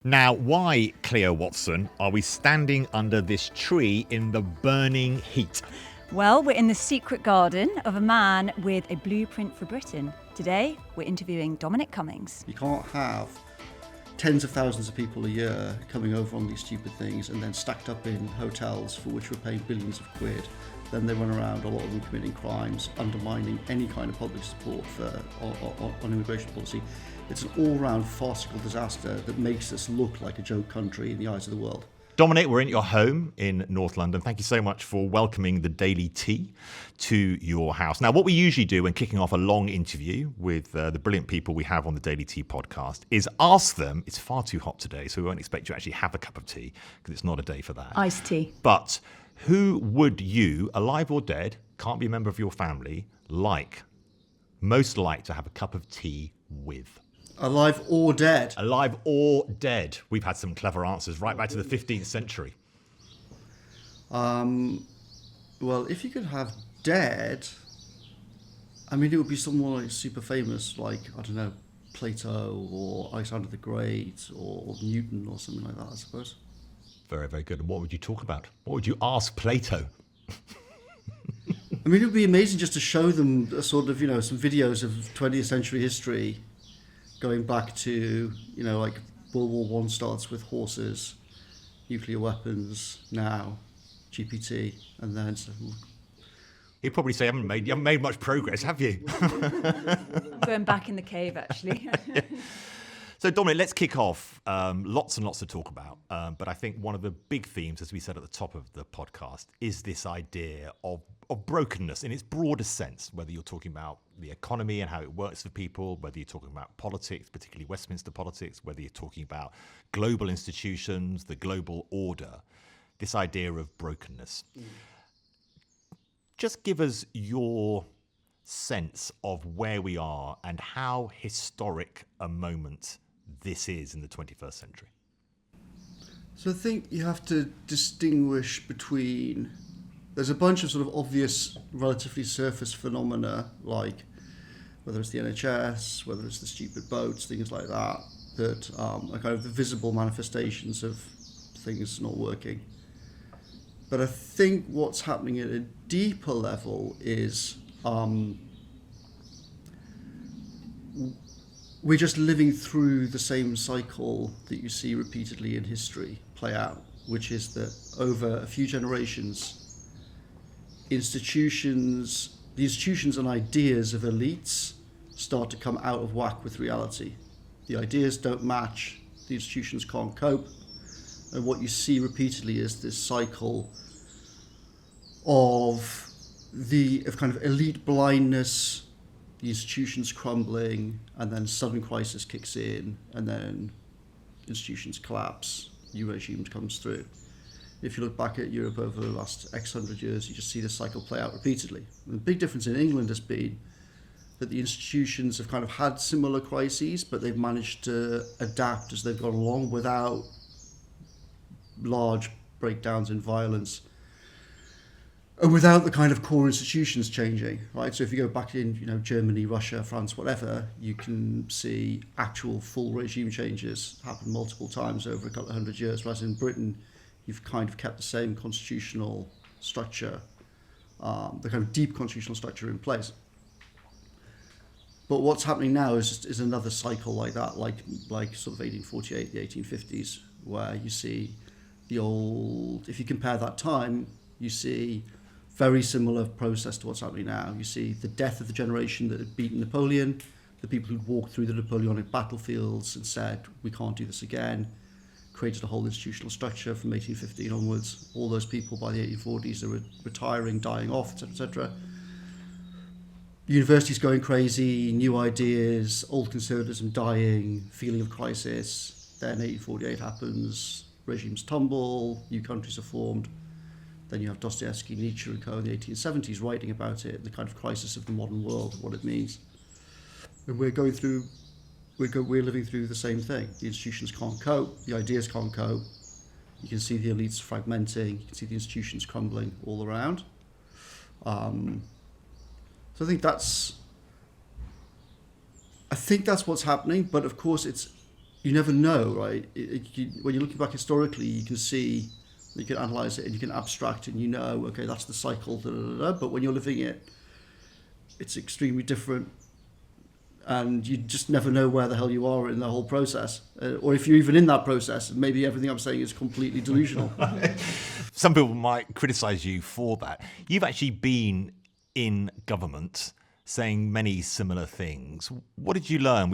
Now, why, Cleo Watson, are we standing under this tree in the burning heat? Well, we're in the secret garden of a man with a blueprint for Britain. Today, we're interviewing Dominic Cummings. You can't have tens of thousands of people a year coming over on these stupid things and then stacked up in hotels for which we're paying billions of quid. Then they run around, a lot of them committing crimes, undermining any kind of public support on immigration policy. It's an all-round farcical disaster that makes us look like a joke country in the eyes of the world. Dominic, we're in your home in North London. Thank you so much for welcoming the Daily Tea to your house. Now, what we usually do when kicking off a long interview with the brilliant people we have on the Daily Tea podcast is ask them, it's far too hot today, so we won't expect you to actually have a cup of tea because it's not a day for that. Iced tea. But who would you, alive or dead, can't be a member of your family, most like to have a cup of tea with? Alive or dead? Alive or dead. We've had some clever answers right back to the 15th century. Well, if you could have dead, I mean, it would be someone like super famous, like, I don't know, Plato or Alexander the Great or Newton or something like that, I suppose. Very, very good. And what would you talk about? What would you ask Plato? I mean, it would be amazing just to show them a sort of, some videos of 20th century history going back to, like World War I starts with horses, nuclear weapons, now GPT, and then... He'd probably say, you haven't made much progress, have you? Going back in the cave, actually. So, Dominic, let's kick off. Lots and lots to talk about. But I think one of the big themes, as we said at the top of the podcast, is this idea of brokenness in its broadest sense, whether you're talking about the economy and how it works for people, whether you're talking about politics, particularly Westminster politics, whether you're talking about global institutions, the global order, this idea of brokenness. Just give us your sense of where we are and how historic a moment this is in the 21st century. So I think you have to distinguish between... There's a bunch of sort of obvious, relatively surface phenomena, like whether it's the NHS, whether it's the stupid boats, things like that, that are kind of the visible manifestations of things not working. But I think what's happening at a deeper level is we're just living through the same cycle that you see repeatedly in history play out, which is that over a few generations, the institutions and ideas of elites start to come out of whack with reality. The ideas don't match, the institutions can't cope, and what you see repeatedly is this cycle of kind of elite blindness, the institutions crumbling, and then sudden crisis kicks in, and then institutions collapse, new regime comes through. If you look back at Europe over the last X hundred years, you just see this cycle play out repeatedly. And the big difference in England has been that the institutions have kind of had similar crises, but they've managed to adapt as they've gone along without large breakdowns in violence and without the kind of core institutions changing, right? So if you go back in, Germany, Russia, France, whatever, you can see actual full regime changes happen multiple times over a couple of hundred years, whereas in Britain, you've kind of kept the same constitutional structure, the kind of deep constitutional structure in place. But what's happening now is another cycle like that, like sort of 1848, the 1850s, where you see if you compare that time, you see very similar process to what's happening now. You see the death of the generation that had beaten Napoleon, the people who'd walked through the Napoleonic battlefields and said, we can't do this again, created a whole institutional structure from 1815 onwards. All those people by the 1840s are retiring, dying off, etc., etc. Universities going crazy, new ideas, old conservatism dying, feeling of crisis. Then 1848 happens, regimes tumble, new countries are formed. Then you have Dostoevsky, Nietzsche and co. in the 1870s writing about it, the kind of crisis of the modern world, what it means. And we're living through the same thing. The institutions can't cope, the ideas can't cope. You can see the elites fragmenting, you can see the institutions crumbling all around. So I think that's what's happening, but of course it's you never know, right? When you're looking back historically, you can analyze it and you can abstract it and you know, okay, that's the cycle, but when you're living it, it's extremely different. And you just never know where the hell you are in the whole process. Or if you're even in that process, maybe everything I'm saying is completely delusional. Some people might criticise you for that. You've actually been in government saying many similar things. What did you learn?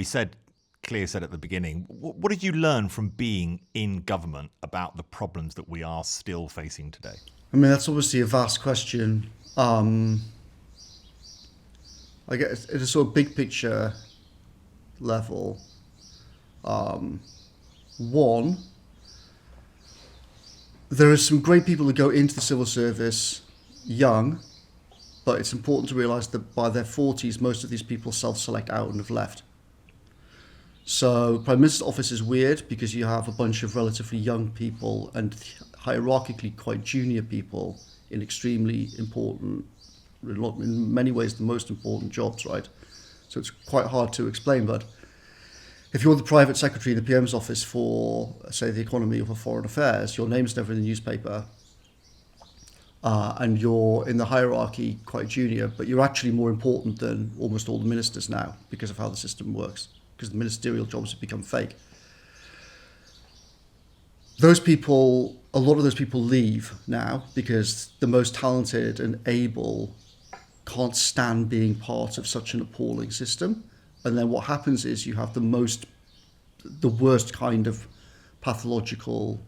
Cleo said at the beginning, what did you learn from being in government about the problems that we are still facing today? I mean, that's obviously a vast question. I guess at a sort of big picture level, one, there are some great people who go into the civil service young, but it's important to realise that by their 40s, most of these people self-select out and have left. So Prime Minister's office is weird because you have a bunch of relatively young people and hierarchically quite junior people in extremely important, in many ways the most important jobs, right? So it's quite hard to explain, but if you're the private secretary in the PM's office for, say, the economy or for foreign affairs, your name's never in the newspaper, and you're in the hierarchy quite junior, but you're actually more important than almost all the ministers now because of how the system works, because the ministerial jobs have become fake. Those people, a lot of those people leave now because the most talented and able can't stand being part of such an appalling system. And then what happens is you have the worst kind of pathological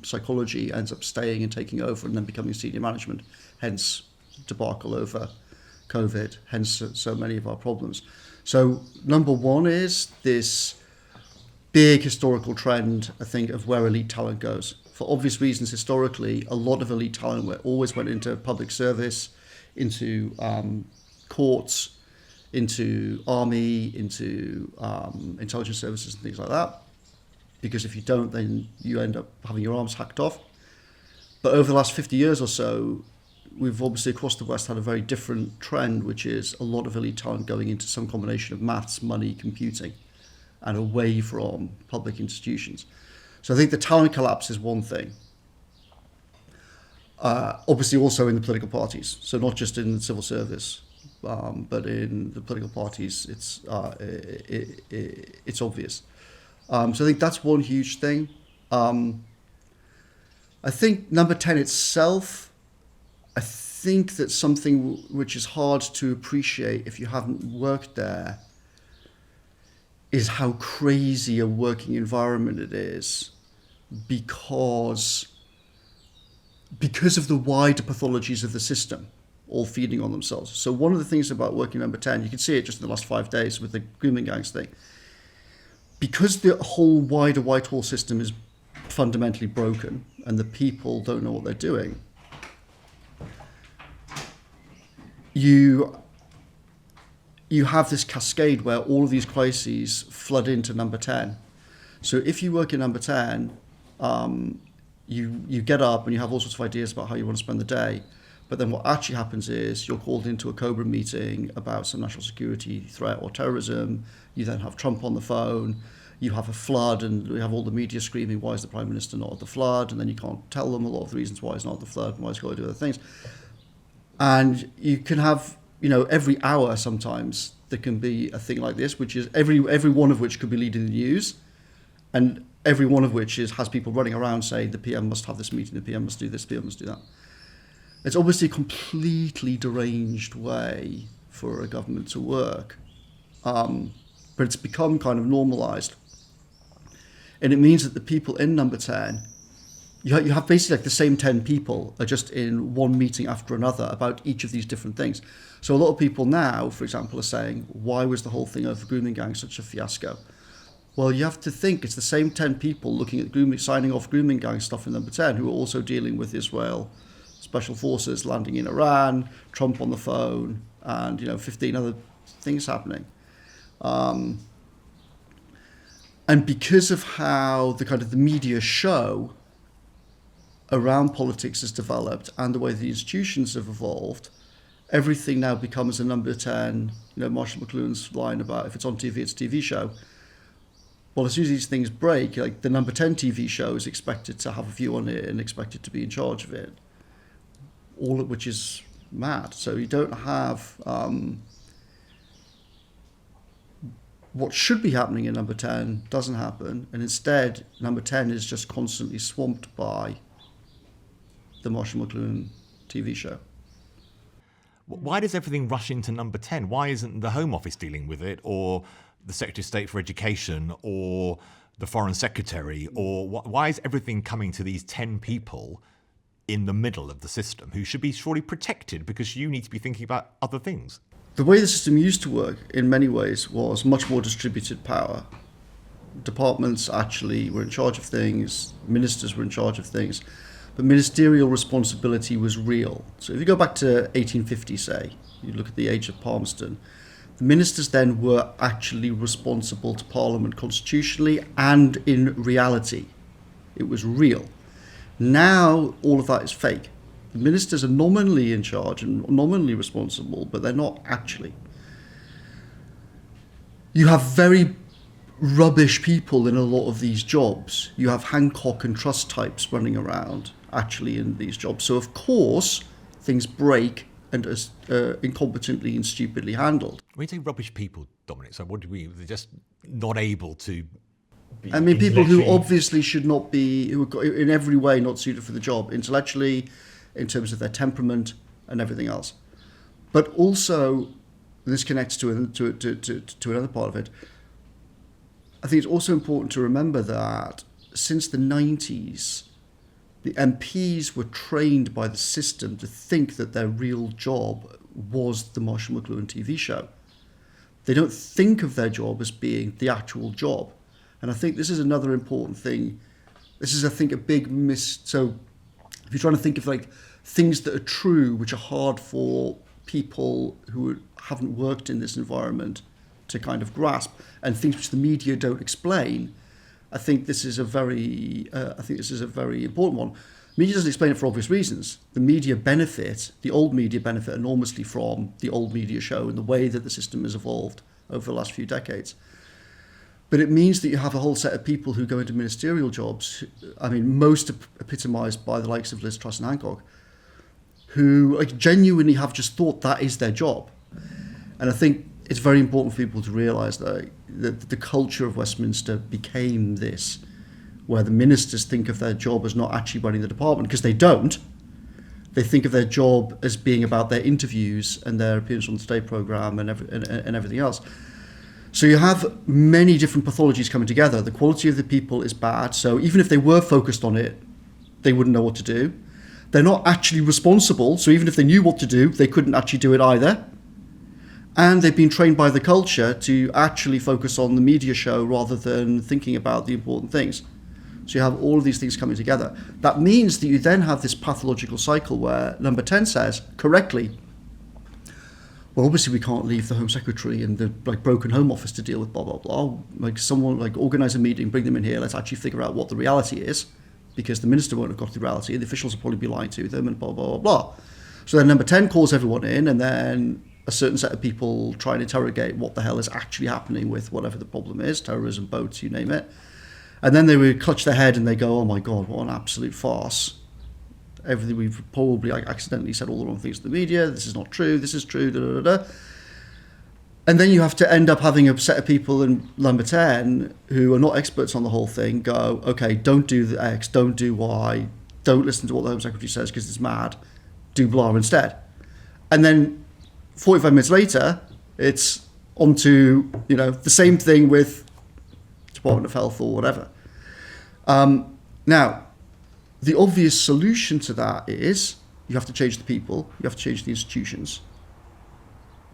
psychology ends up staying and taking over and then becoming senior management, hence debacle over COVID, hence so many of our problems. So number one is this big historical trend, I think, of where elite talent goes. For obvious reasons, historically, a lot of elite talent always went into public service, into courts, into army, into intelligence services and things like that. Because if you don't, then you end up having your arms hacked off. But over the last 50 years or so, we've obviously across the West had a very different trend, which is a lot of elite talent going into some combination of maths, money, computing, and away from public institutions. So I think the talent collapse is one thing. Obviously also in the political parties, so not just in the civil service, but in the political parties, it's obvious. So I think that's one huge thing. I think number 10 itself, I think that's something which is hard to appreciate if you haven't worked there, is how crazy a working environment it is because of the wider pathologies of the system all feeding on themselves. So one of the things about working number 10, you can see it just in the last 5 days with the grooming gangs thing, because the whole wider Whitehall system is fundamentally broken and the people don't know what they're doing, you have this cascade where all of these crises flood into number 10. So if you work in number 10, you get up and you have all sorts of ideas about how you want to spend the day. But then what actually happens is you're called into a COBRA meeting about some national security threat or terrorism. You then have Trump on the phone. You have a flood and we have all the media screaming, why is the Prime Minister not at the flood? And then you can't tell them a lot of the reasons why he's not at the flood and why he's got to do other things. And you can have, every hour sometimes there can be a thing like this, which is every one of which could be leading the news. And every one of which has people running around saying the PM must have this meeting, the PM must do this, the PM must do that. It's obviously a completely deranged way for a government to work, but it's become kind of normalised. And it means that the people in number 10, you have basically like the same 10 people are just in one meeting after another about each of these different things. So a lot of people now, for example, are saying, why was the whole thing over grooming gangs such a fiasco? Well, you have to think it's the same 10 people looking at signing off grooming gang stuff in number 10 who are also dealing with Israel, special forces landing in Iran, Trump on the phone, and 15 other things happening. And because of how the media show around politics has developed and the way the institutions have evolved, everything now becomes a number 10, Marshall McLuhan's line about if it's on TV, it's a TV show. well, as soon as these things break, like the Number 10 TV show is expected to have a view on it and expected to be in charge of it, all of which is mad. So you don't have what should be happening in Number 10 doesn't happen, and instead Number 10 is just constantly swamped by the Marshall McLuhan TV show. Why does everything rush into Number 10? Why isn't the Home Office dealing with it, or the Secretary of State for Education, or the Foreign Secretary, or why is everything coming to these 10 people in the middle of the system who should be surely protected because you need to be thinking about other things? The way the system used to work in many ways was much more distributed power. Departments actually were in charge of things, ministers were in charge of things, but ministerial responsibility was real. So if you go back to 1850, say, you look at the age of Palmerston, the ministers then were actually responsible to Parliament constitutionally and in reality. It was real. Now all of that is fake. The ministers are nominally in charge and nominally responsible, but they're not actually. You have very rubbish people in a lot of these jobs. You have Hancock and Truss types running around actually in these jobs. So of course things break and are incompetently and stupidly handled. When you say rubbish people, Dominic, so what do we? They're just not able to. I mean, people who obviously should not be, who are in every way not suited for the job, intellectually, in terms of their temperament and everything else. But also, this connects to another part of it. I think it's also important to remember that since the 90s, the MPs were trained by the system to think that their real job was the Marshall McLuhan TV show. They don't think of their job as being the actual job. And I think this is another important thing. This is, I think, a big So if you're trying to think of like things that are true, which are hard for people who haven't worked in this environment to kind of grasp, and things which the media don't explain, I think this is a very important one. Media doesn't explain it for obvious reasons. The old media benefit enormously from the old media show and the way that the system has evolved over the last few decades. But it means that you have a whole set of people who go into ministerial jobs, I mean, most epitomised by the likes of Liz Truss and Hancock, who like genuinely have just thought that is their job. And I think it's very important for people to realise that the culture of Westminster became this, where the ministers think of their job as not actually running the department, because they don't. They think of their job as being about their interviews and their appearance on the State programme and everything else. So you have many different pathologies coming together. The quality of the people is bad, so even if they were focused on it, they wouldn't know what to do. They're not actually responsible, so even if they knew what to do, they couldn't actually do it either. And they've been trained by the culture to actually focus on the media show rather than thinking about the important things. So you have all of these things coming together. That means that you then have this pathological cycle where Number 10 says, correctly, well, obviously we can't leave the Home Secretary and the broken Home Office to deal with blah, blah, blah. Someone organise a meeting, bring them in here, let's actually figure out what the reality is, because the minister won't have got the reality, and the officials will probably be lying to them, and blah, blah, blah, blah. So then Number 10 calls everyone in, and then a certain set of people try and interrogate what the hell is actually happening with whatever the problem is, terrorism, boats, you name it. And then they would clutch their head and they go, oh my God, what an absolute farce. Everything we've probably accidentally said all the wrong things to the media, this is not true, this is true, da da da. And then you have to end up having a set of people in Number 10 who are not experts on the whole thing go, okay, don't do the X, don't do Y, don't listen to what the Home Secretary says because it's mad, do blah instead. And then 45 minutes later, it's onto, the same thing with Department of Health or whatever. Now, the obvious solution to that is you have to change the people, you have to change the institutions,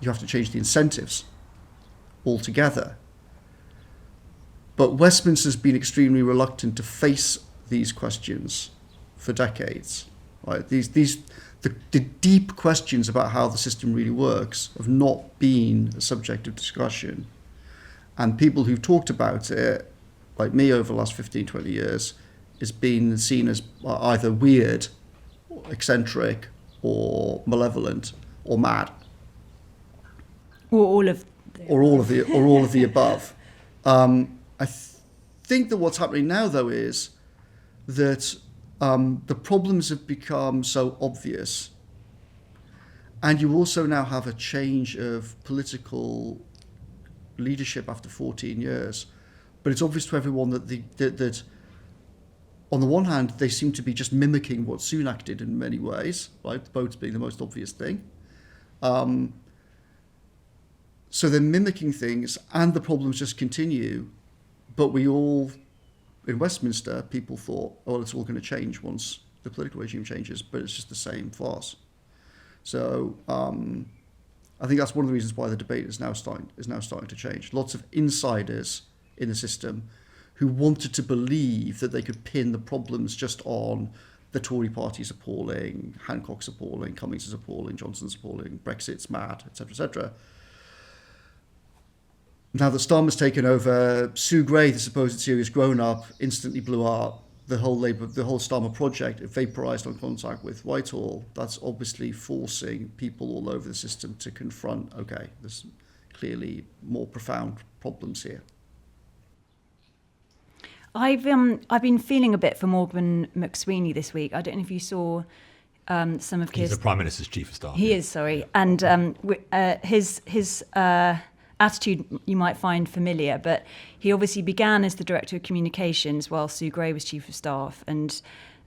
you have to change the incentives altogether. But Westminster's been extremely reluctant to face these questions for decades. Right? The deep questions about how the system really works have not been a subject of discussion. And people who've talked about it, like me over the last 15, 20 years, is being seen as either weird, or eccentric, or malevolent, or mad. Or all of the above. think that what's happening now, though, is that the problems have become so obvious, and you also now have a change of political leadership after 14 years. But it's obvious to everyone that on the one hand, they seem to be just mimicking what Sunak did in many ways, right? The boats being the most obvious thing. So they're mimicking things, and the problems just continue. But we all, in Westminster, people thought, oh, it's all going to change once the political regime changes, but it's just the same farce. So I think that's one of the reasons why the debate is now starting to change. Lots of insiders in the system who wanted to believe that they could pin the problems just on the Tory party's appalling, Hancock's appalling, Cummings is appalling, Johnson's appalling, Brexit's mad, etc., etc. Now that Starmer's taken over, Sue Gray, the supposed serious grown-up, instantly blew up. The whole Starmer project vaporised on contact with Whitehall. That's obviously forcing people all over the system to confront, okay, there's clearly more profound problems here. I've been feeling a bit for Morgan McSweeney this week. I don't know if you saw some of He's the Prime Minister's Chief of Staff. He is, sorry. And his attitude you might find familiar, but he obviously began as the Director of Communications while Sue Gray was Chief of Staff. And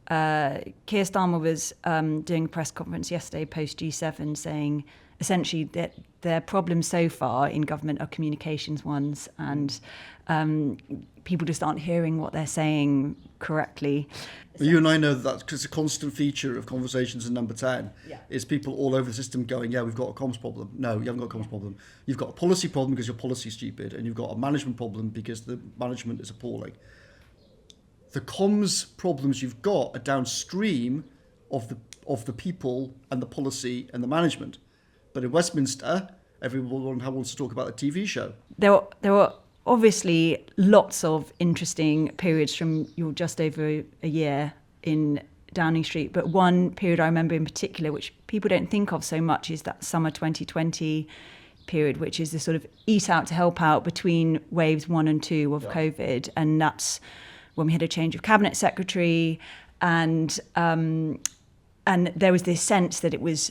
Keir Starmer was doing a press conference yesterday post G7 saying essentially that their problems so far in government are communications ones, and people just aren't hearing what they're saying correctly. You and I know that because a constant feature of conversations in Number 10 is people all over the system going, yeah, we've got a comms problem. No, you haven't got a comms problem. You've got a policy problem because your policy's stupid, and you've got a management problem because the management is appalling. The comms problems you've got are downstream of the people and the policy and the management. But in Westminster, everyone wants to talk about the TV show. There were obviously lots of interesting periods from your just over a year in Downing Street, but one period I remember in particular, which people don't think of so much, is that summer 2020 period, which is the sort of eat out to help out between waves 1 and 2 of COVID. And that's when we had a change of cabinet secretary, and there was this sense that it was,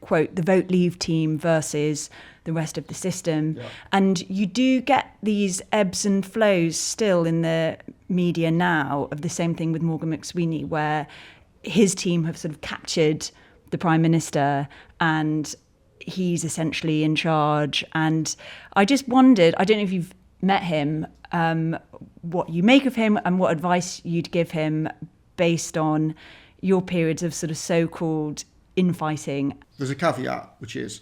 quote, the vote leave team versus the rest of the system. Yeah. And you do get these ebbs and flows still in the media now of the same thing with Morgan McSweeney, where his team have sort of captured the Prime Minister and he's essentially in charge. And I just wondered, I don't know if you've met him, what you make of him and what advice you'd give him based on your periods of sort of so-called infighting. There's a caveat, which is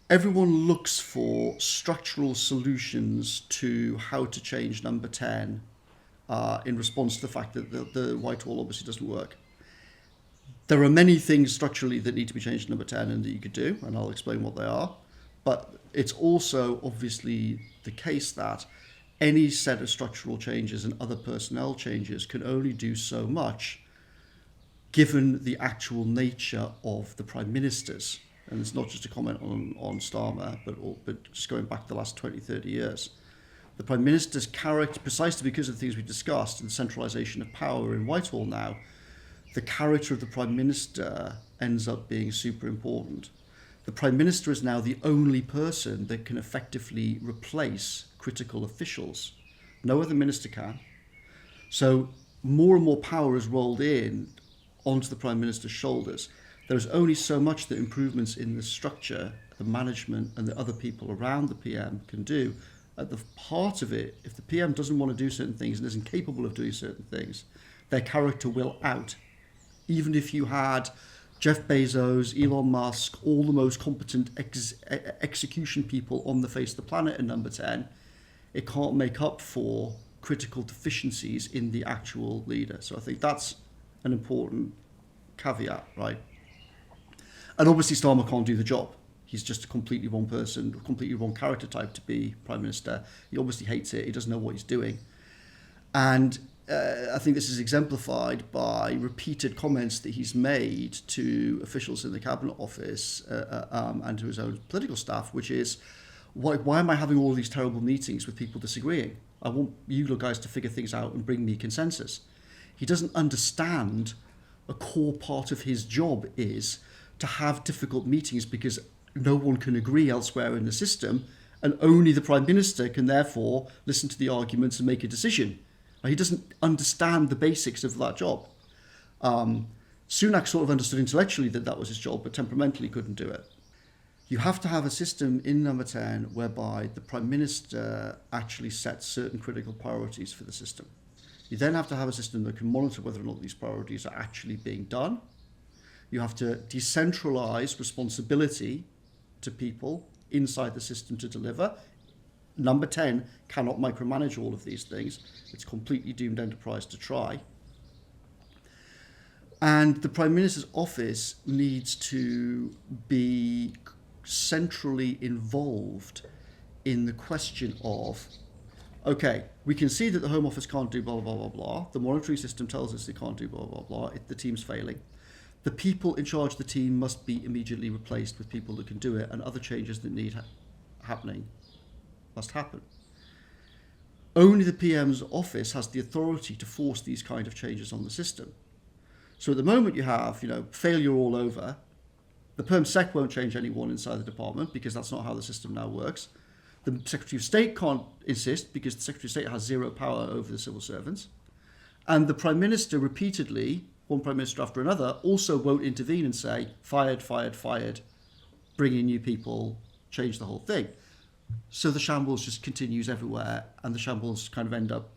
everyone looks for structural solutions to how to change Number 10 in response to the fact that the Whitehall obviously doesn't work. There are many things structurally that need to be changed in Number 10 and that you could do, and I'll explain what they are. But it's also obviously the case that any set of structural changes and other personnel changes can only do so much given the actual nature of the Prime Ministers. And it's not just a comment on Starmer, but just going back the last 20, 30 years. The Prime Minister's character, precisely because of the things we discussed and the centralisation of power in Whitehall now, the character of the Prime Minister ends up being super important. The Prime Minister is now the only person that can effectively replace critical officials. No other minister can. So more and more power is rolled in onto the Prime Minister's shoulders. There's only so much that improvements in the structure, the management and the other people around the PM can do. At the heart of it, if the PM doesn't want to do certain things and isn't capable of doing certain things, their character will out. Even if you had Jeff Bezos, Elon Musk, all the most competent execution people on the face of the planet in Number 10, it can't make up for critical deficiencies in the actual leader. So I think that's an important caveat, right? And obviously Starmer can't do the job. He's just a completely wrong person, a completely wrong character type to be Prime Minister. He obviously hates it. He doesn't know what he's doing. And I think this is exemplified by repeated comments that he's made to officials in the Cabinet Office and to his own political staff, which is, why am I having all these terrible meetings with people disagreeing? I want you guys to figure things out and bring me consensus. He doesn't understand a core part of his job is to have difficult meetings because no one can agree elsewhere in the system, and only the Prime Minister can therefore listen to the arguments and make a decision. He doesn't understand the basics of that job. Sunak sort of understood intellectually that that was his job, but temperamentally couldn't do it. You have to have a system in number 10 whereby the Prime Minister actually sets certain critical priorities for the system. You then have to have a system that can monitor whether or not these priorities are actually being done. You have to decentralise responsibility to people inside the system to deliver. Number 10 cannot micromanage all of these things. It's completely doomed enterprise to try. And the Prime Minister's office needs to be centrally involved in the question of, okay, we can see that the Home Office can't do blah, blah, blah, blah. The monetary system tells us they can't do blah, blah, blah. The team's failing. The people in charge of the team must be immediately replaced with people that can do it, and other changes that need happening must happen. Only the PM's office has the authority to force these kind of changes on the system. So at the moment you have, failure all over. The Perm Sec won't change anyone inside the department because that's not how the system now works. The Secretary of State can't insist because the Secretary of State has zero power over the civil servants. And the Prime Minister repeatedly, one Prime Minister after another, also won't intervene and say, fired, fired, fired, bring in new people, change the whole thing. So the shambles just continues everywhere, and the shambles kind of end up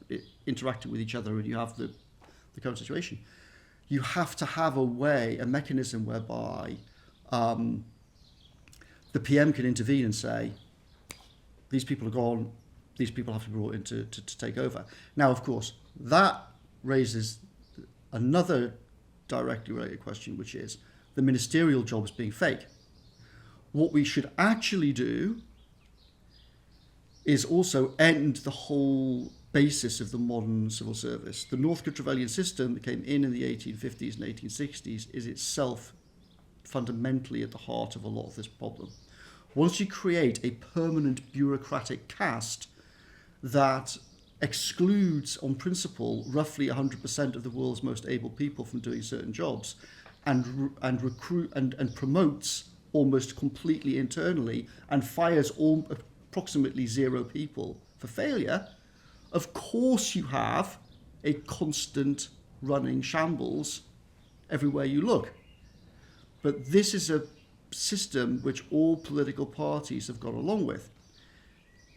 interacting with each other, and you have the current situation. You have to have a mechanism whereby the PM can intervene and say, these people are gone, these people have to be brought in to take over. Now, of course, that raises another directly related question, which is the ministerial jobs being fake. What we should actually do is also end the whole basis of the modern civil service. The Northcote Trevelyan system that came in the 1850s and 1860s is itself fundamentally at the heart of a lot of this problem. Once you create a permanent bureaucratic caste that excludes, on principle, roughly 100% of the world's most able people from doing certain jobs, and recruit and promotes almost completely internally, and fires approximately zero people for failure, of course you have a constant running shambles everywhere you look. But this is a system which all political parties have gone along with.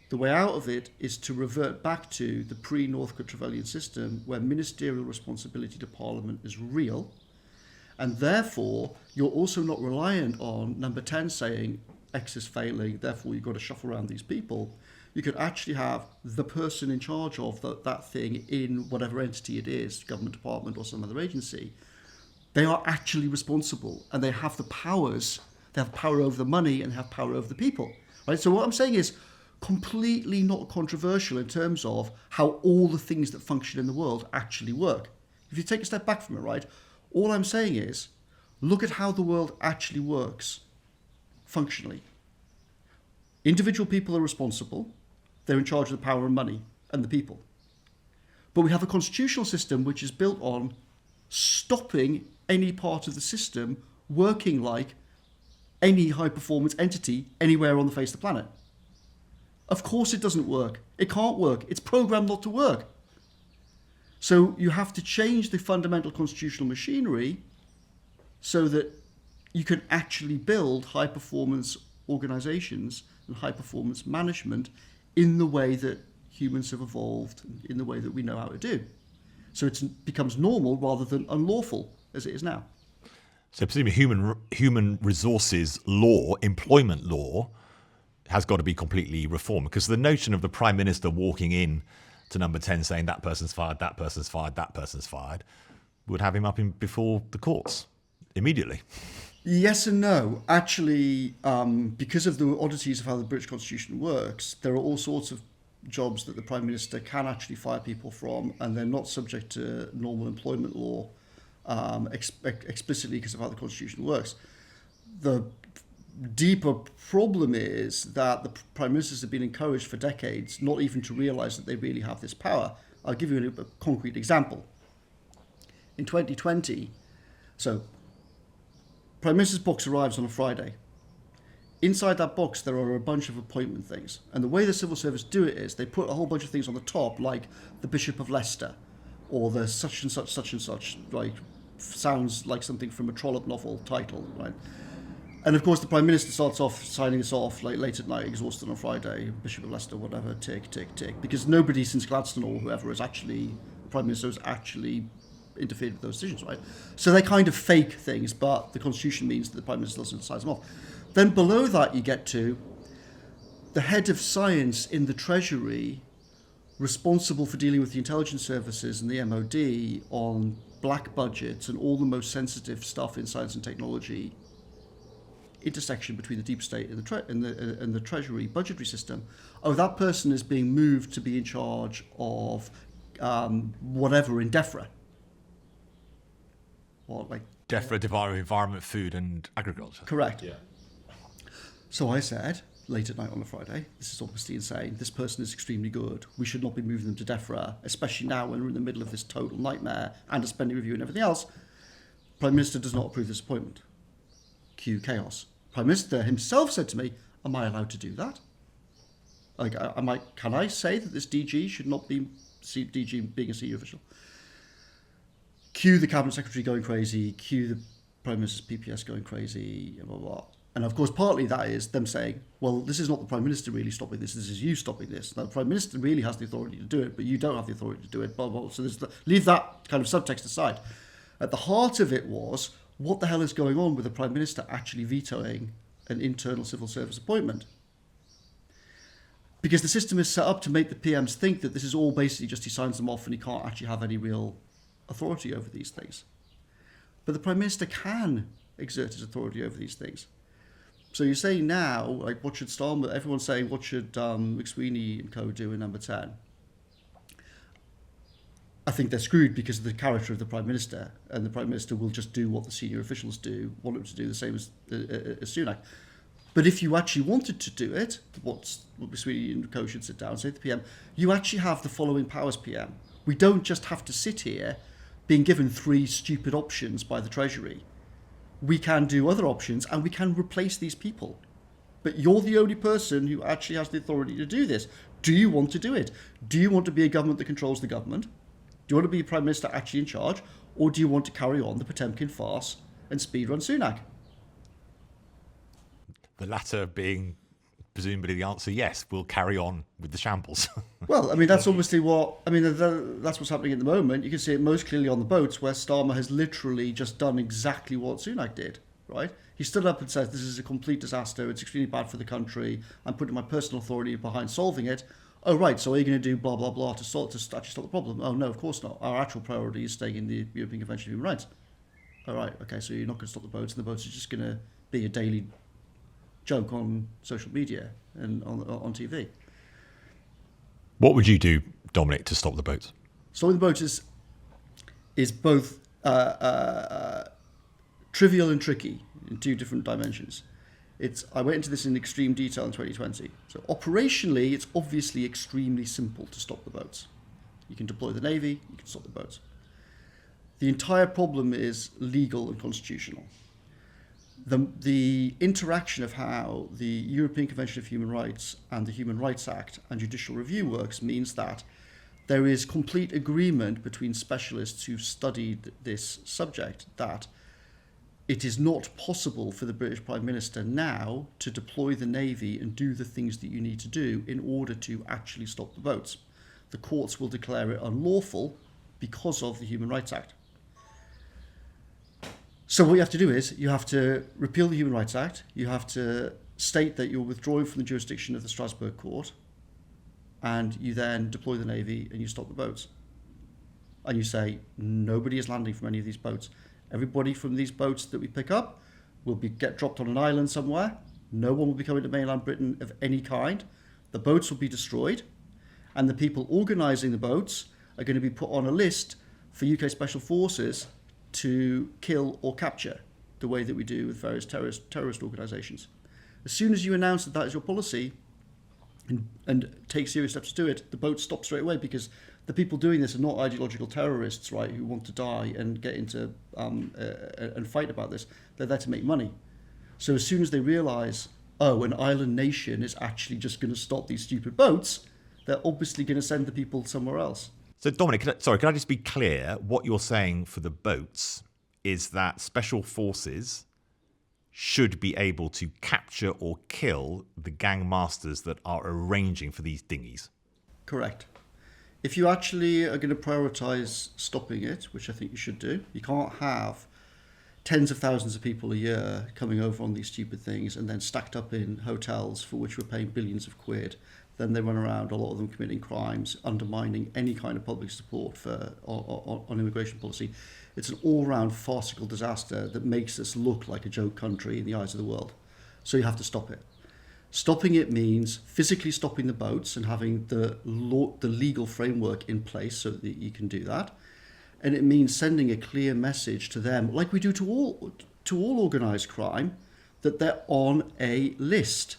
The way out of it is to revert back to the pre-Northcote Trevelyan system where ministerial responsibility to Parliament is real, and therefore you're also not reliant on number 10 saying X is failing, therefore you've got to shuffle around these people. You could actually have the person in charge of that thing in whatever entity it is, government department or some other agency. They are actually responsible, and they have the powers. They have power over the money and have power over the people. Right? So what I'm saying is completely not controversial in terms of how all the things that function in the world actually work. If you take a step back from it, right, all I'm saying is look at how the world actually works functionally. Individual people are responsible. They're in charge of the power and money and the people. But we have a constitutional system which is built on stopping any part of the system working like any high-performance entity anywhere on the face of the planet. Of course it doesn't work. It can't work. It's programmed not to work. So you have to change the fundamental constitutional machinery so that you can actually build high-performance organizations and high-performance management in the way that humans have evolved, in the way that we know how to do. So it becomes normal rather than unlawful, as it is now. So presumably human resources law, employment law, has got to be completely reformed, because the notion of the Prime Minister walking in to number 10 saying that person's fired, that person's fired, that person's fired, would have him up before the courts immediately. Yes and no. Actually, because of the oddities of how the British Constitution works, there are all sorts of jobs that the Prime Minister can actually fire people from, and they're not subject to normal employment law explicitly because of how the Constitution works. The deeper problem is that the Prime Ministers have been encouraged for decades not even to realise that they really have this power. I'll give you a concrete example. In 2020, so Prime Minister's box arrives on a Friday. Inside that box, there are a bunch of appointment things. And the way the civil service do it is they put a whole bunch of things on the top, like the Bishop of Leicester, or the such and such, like sounds like something from a Trollope novel title, right? And of course, the Prime Minister starts off signing this off like late at night, exhausted on Friday, Bishop of Leicester, whatever, tick, tick, tick. Because nobody since Gladstone or whoever is actually, Prime Minister has actually interfered with those decisions, right? So they kind of fake things, but the Constitution means that the Prime Minister doesn't sign them off. Then below that, you get to the head of science in the Treasury, responsible for dealing with the intelligence services and the MOD on black budgets and all the most sensitive stuff in science and technology, intersection between the deep state and the Treasury budgetary system. Oh, that person is being moved to be in charge of whatever in DEFRA. Or like DEFRA, Department of Environment, Food and Agriculture. Correct. Yeah. So I said, late at night on a Friday, this is obviously insane. This person is extremely good. We should not be moving them to DEFRA, especially now when we're in the middle of this total nightmare and a spending review and everything else. Prime Minister does not approve this appointment. Cue chaos. Prime Minister himself said to me, am I allowed to do that? Like, can I say that this DG should not be DG being a senior official? Cue the Cabinet Secretary going crazy, cue the Prime Minister's PPS going crazy, blah, blah, blah. And of course, partly that is them saying, well, this is not the Prime Minister really stopping this is you stopping this. Now, the Prime Minister really has the authority to do it, but you don't have the authority to do it, blah, blah, blah. So leave that kind of subtext aside. At the heart of it was, what the hell is going on with the Prime Minister actually vetoing an internal civil service appointment? Because the system is set up to make the PMs think that this is all basically just he signs them off and he can't actually have any real authority over these things. But the Prime Minister can exert his authority over these things. So you're saying now, like, what should Starmer, everyone's saying, what should McSweeney and co do in number 10? I think they're screwed because of the character of the Prime Minister, and the Prime Minister will just do what the senior officials want him to do, the same as Sunak. But if you actually wanted to do it, what McSweeney and co should sit down and say to the PM, you actually have the following powers, PM. We don't just have to sit here being given 3 stupid options by the Treasury. We can do other options and we can replace these people. But you're the only person who actually has the authority to do this. Do you want to do it? Do you want to be a government that controls the government? Do you want to be a Prime Minister actually in charge? Or do you want to carry on the Potemkin farce and speedrun Sunak? The latter being presumably the answer, yes, we'll carry on with the shambles. Well, I mean, that's obviously that's what's happening at the moment. You can see it most clearly on the boats, where Starmer has literally just done exactly what Sunak did, right? He stood up and said, this is a complete disaster, it's extremely bad for the country, I'm putting my personal authority behind solving it. Oh, right, so are you going to do blah, blah, blah to actually stop the problem? Oh, no, of course not. Our actual priority is staying in the European Convention of Human Rights. All right, okay, so you're not going to stop the boats, and the boats are just going to be a daily joke on social media and on TV. What would you do, Dominic, to stop the boats? Stopping the boats is both trivial and tricky in 2 different dimensions. I went into this in extreme detail in 2020. So operationally, it's obviously extremely simple to stop the boats. You can deploy the Navy, you can stop the boats. The entire problem is legal and constitutional. The interaction of how the European Convention of Human Rights and the Human Rights Act and judicial review works means that there is complete agreement between specialists who've studied this subject that it is not possible for the British Prime Minister now to deploy the Navy and do the things that you need to do in order to actually stop the boats. The courts will declare it unlawful because of the Human Rights Act. So what you have to do is you have to repeal the Human Rights Act, you have to state that you're withdrawing from the jurisdiction of the Strasbourg court, and you then deploy the Navy and you stop the boats. And you say, nobody is landing from any of these boats. Everybody from these boats that we pick up will get dropped on an island somewhere. No one will be coming to mainland Britain of any kind. The boats will be destroyed, and the people organising the boats are going to be put on a list for UK Special Forces to kill or capture, the way that we do with various terrorist organisations. As soon as you announce that that is your policy and take serious steps to do it, the boat stops straight away, because the people doing this are not ideological terrorists, right, who want to die and get into and fight about this. They're there to make money. So as soon as they realise, oh, an island nation is actually just going to stop these stupid boats, they're obviously going to send the people somewhere else. So Dominic, can I just be clear? What you're saying for the boats is that special forces should be able to capture or kill the gang masters that are arranging for these dinghies. Correct. If you actually are going to prioritise stopping it, which I think you should do, you can't have tens of thousands of people a year coming over on these stupid things and then stacked up in hotels for which we're paying billions of quid. Then they run around, a lot of them committing crimes, undermining any kind of public support for on immigration policy. It's an all-round farcical disaster that makes us look like a joke country in the eyes of the world. So you have to stop it. Stopping it means physically stopping the boats and having the legal framework in place so that you can do that. And it means sending a clear message to them, like we do to all organised crime, that they're on a list.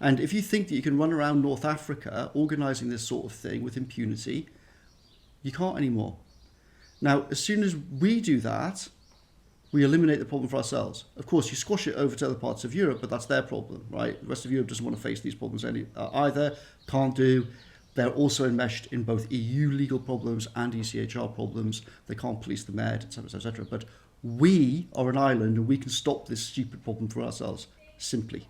And if you think that you can run around North Africa organising this sort of thing with impunity, you can't anymore. Now, as soon as we do that, we eliminate the problem for ourselves. Of course, you squash it over to other parts of Europe, but that's their problem, right? The rest of Europe doesn't want to face these problems either, can't do. They're also enmeshed in both EU legal problems and ECHR problems. They can't police the Med, etc., etc. But we are an island and we can stop this stupid problem for ourselves, simply.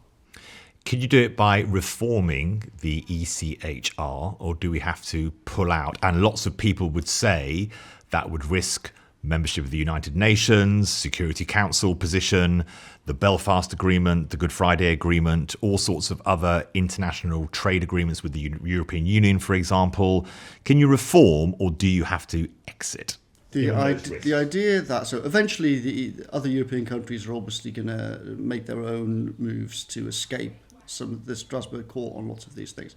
Can you do it by reforming the ECHR, or do we have to pull out? And lots of people would say that would risk membership of the United Nations, Security Council position, the Belfast Agreement, the Good Friday Agreement, all sorts of other international trade agreements with the European Union, for example. Can you reform, or do you have to exit? The idea that, so eventually the other European countries are obviously going to make their own moves to escape some of the Strasbourg court on lots of these things.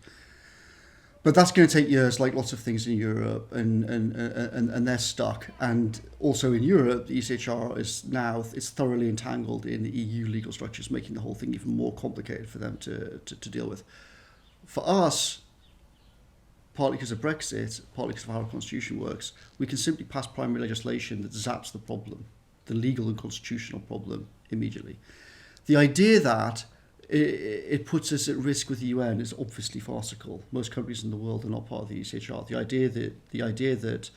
But that's going to take years, like lots of things in Europe, and they're stuck. And also in Europe, the ECHR is thoroughly entangled in the EU legal structures, making the whole thing even more complicated for them to deal with. For us, partly because of Brexit, partly because of how our constitution works, we can simply pass primary legislation that zaps the problem, the legal and constitutional problem, immediately. The idea that it puts us at risk with the UN is obviously farcical. Most countries in the world are not part of the ECHR. The idea that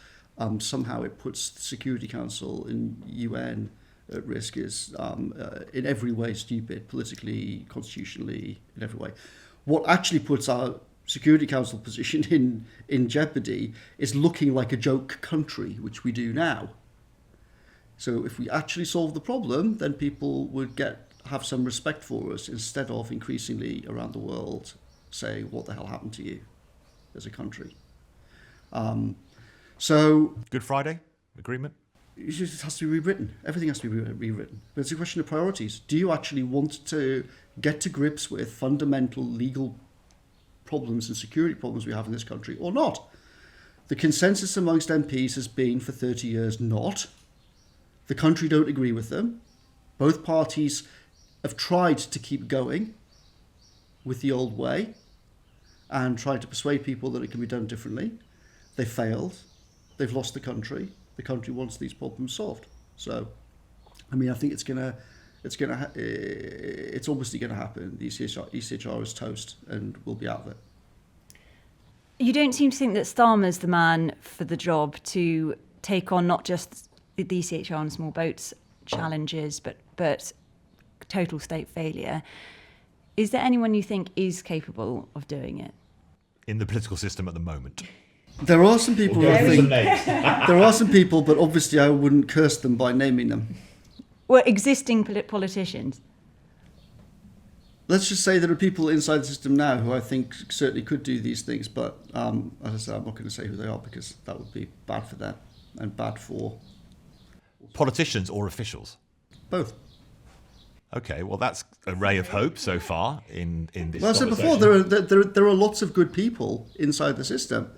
somehow it puts the Security Council and UN at risk is in every way stupid, politically, constitutionally, in every way. What actually puts our Security Council position in jeopardy is looking like a joke country, which we do now. So if we actually solve the problem, then people would have some respect for us, instead of increasingly around the world saying, what the hell happened to you as a country? So Good Friday Agreement? It has to be rewritten. Everything has to be rewritten. But it's a question of priorities. Do you actually want to get to grips with fundamental legal problems and security problems we have in this country, or not? The consensus amongst MPs has been for 30 years not. The country don't agree with them. Both parties have tried to keep going with the old way and tried to persuade people that it can be done differently. They failed. They've lost the country. The country wants these problems solved. So, I mean, I think it's obviously going to happen. The ECHR is toast and will be out of it. You don't seem to think that Starmer's the man for the job to take on not just the ECHR and small boats challenges, but total state failure. Is there anyone you think is capable of doing it? In the political system at the moment? There are some people there are some people, but obviously I wouldn't curse them by naming them. Well, existing politicians. Let's just say there are people inside the system now who I think certainly could do these things, but as I said, I'm not going to say who they are, because that would be bad for them and bad for... Politicians or officials? Both. Okay, well, that's a ray of hope so far in this. Well, I said before, there are lots of good people inside the system.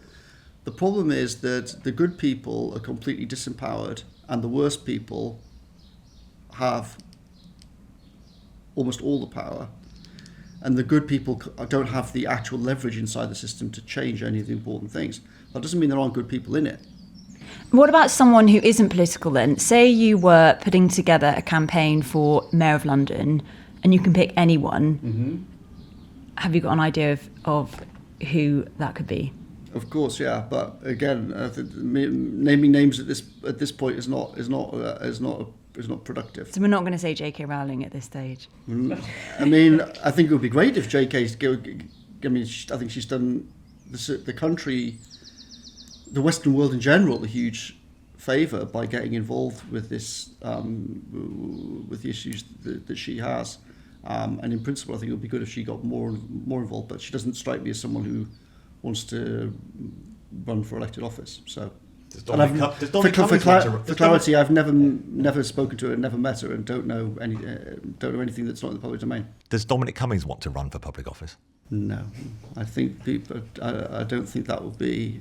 The problem is that the good people are completely disempowered, and the worst people have almost all the power. and the good people don't have the actual leverage inside the system to change any of the important things. That doesn't mean there aren't good people in it. What about someone who isn't political then? Say you were putting together a campaign for Mayor of London and you can pick anyone. Mm-hmm. Have you got an idea of who that could be? Of course, yeah. But again, naming names at this point is not productive. So we're not going to say J.K. Rowling at this stage. I mean, I think it would be great if J.K.'s. I mean, I think she's done the country, the Western world in general, a huge favour by getting involved with this, with the issues that she has. And in principle, I think it would be good if she got more involved. But she doesn't strike me as someone who wants to run for elected office. So, for clarity, I've never spoken to her, never met her, and don't know anything that's not in the public domain. Does Dominic Cummings want to run for public office? No, I think I don't think that would be.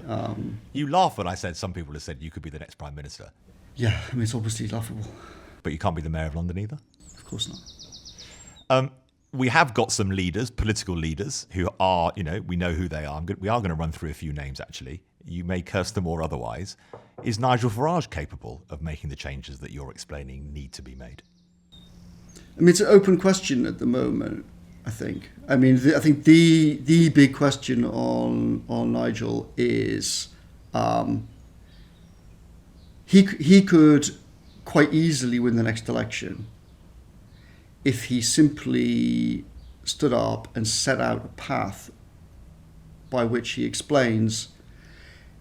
You laugh when I said some people have said you could be the next Prime Minister. Yeah, I mean it's obviously laughable. But you can't be the Mayor of London either. Of course not. We have got some leaders, political leaders, who are, we know who they are. We are going to run through a few names, actually. You may curse them or otherwise. Is Nigel Farage capable of making the changes that you're explaining need to be made? I mean, it's an open question at the moment, I think. I mean, I think the big question on Nigel is he could quite easily win the next election if he simply stood up and set out a path by which he explains,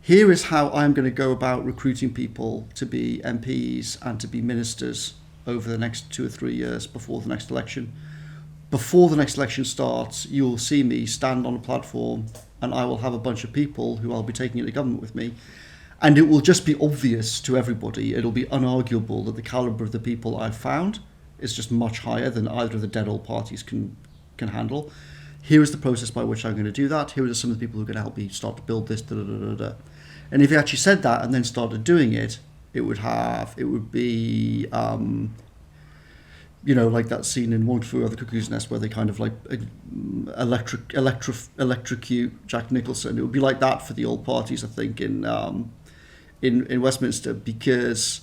here is how I'm going to go about recruiting people to be MPs and to be ministers over the next 2 or 3 years before the next election. Before the next election starts, you will see me stand on a platform and I will have a bunch of people who I'll be taking into government with me. And it will just be obvious to everybody, it'll be unarguable that the calibre of the people I've found is just much higher than either of the dead old parties can handle. Here is the process by which I'm going to do that. Here are some of the people who are going to help me start to build this. And if he actually said that and then started doing it, it would be, like that scene in One Flew Over the Cuckoo's Nest where they kind of like electrocute Jack Nicholson. It would be like that for the old parties, I think, in Westminster, because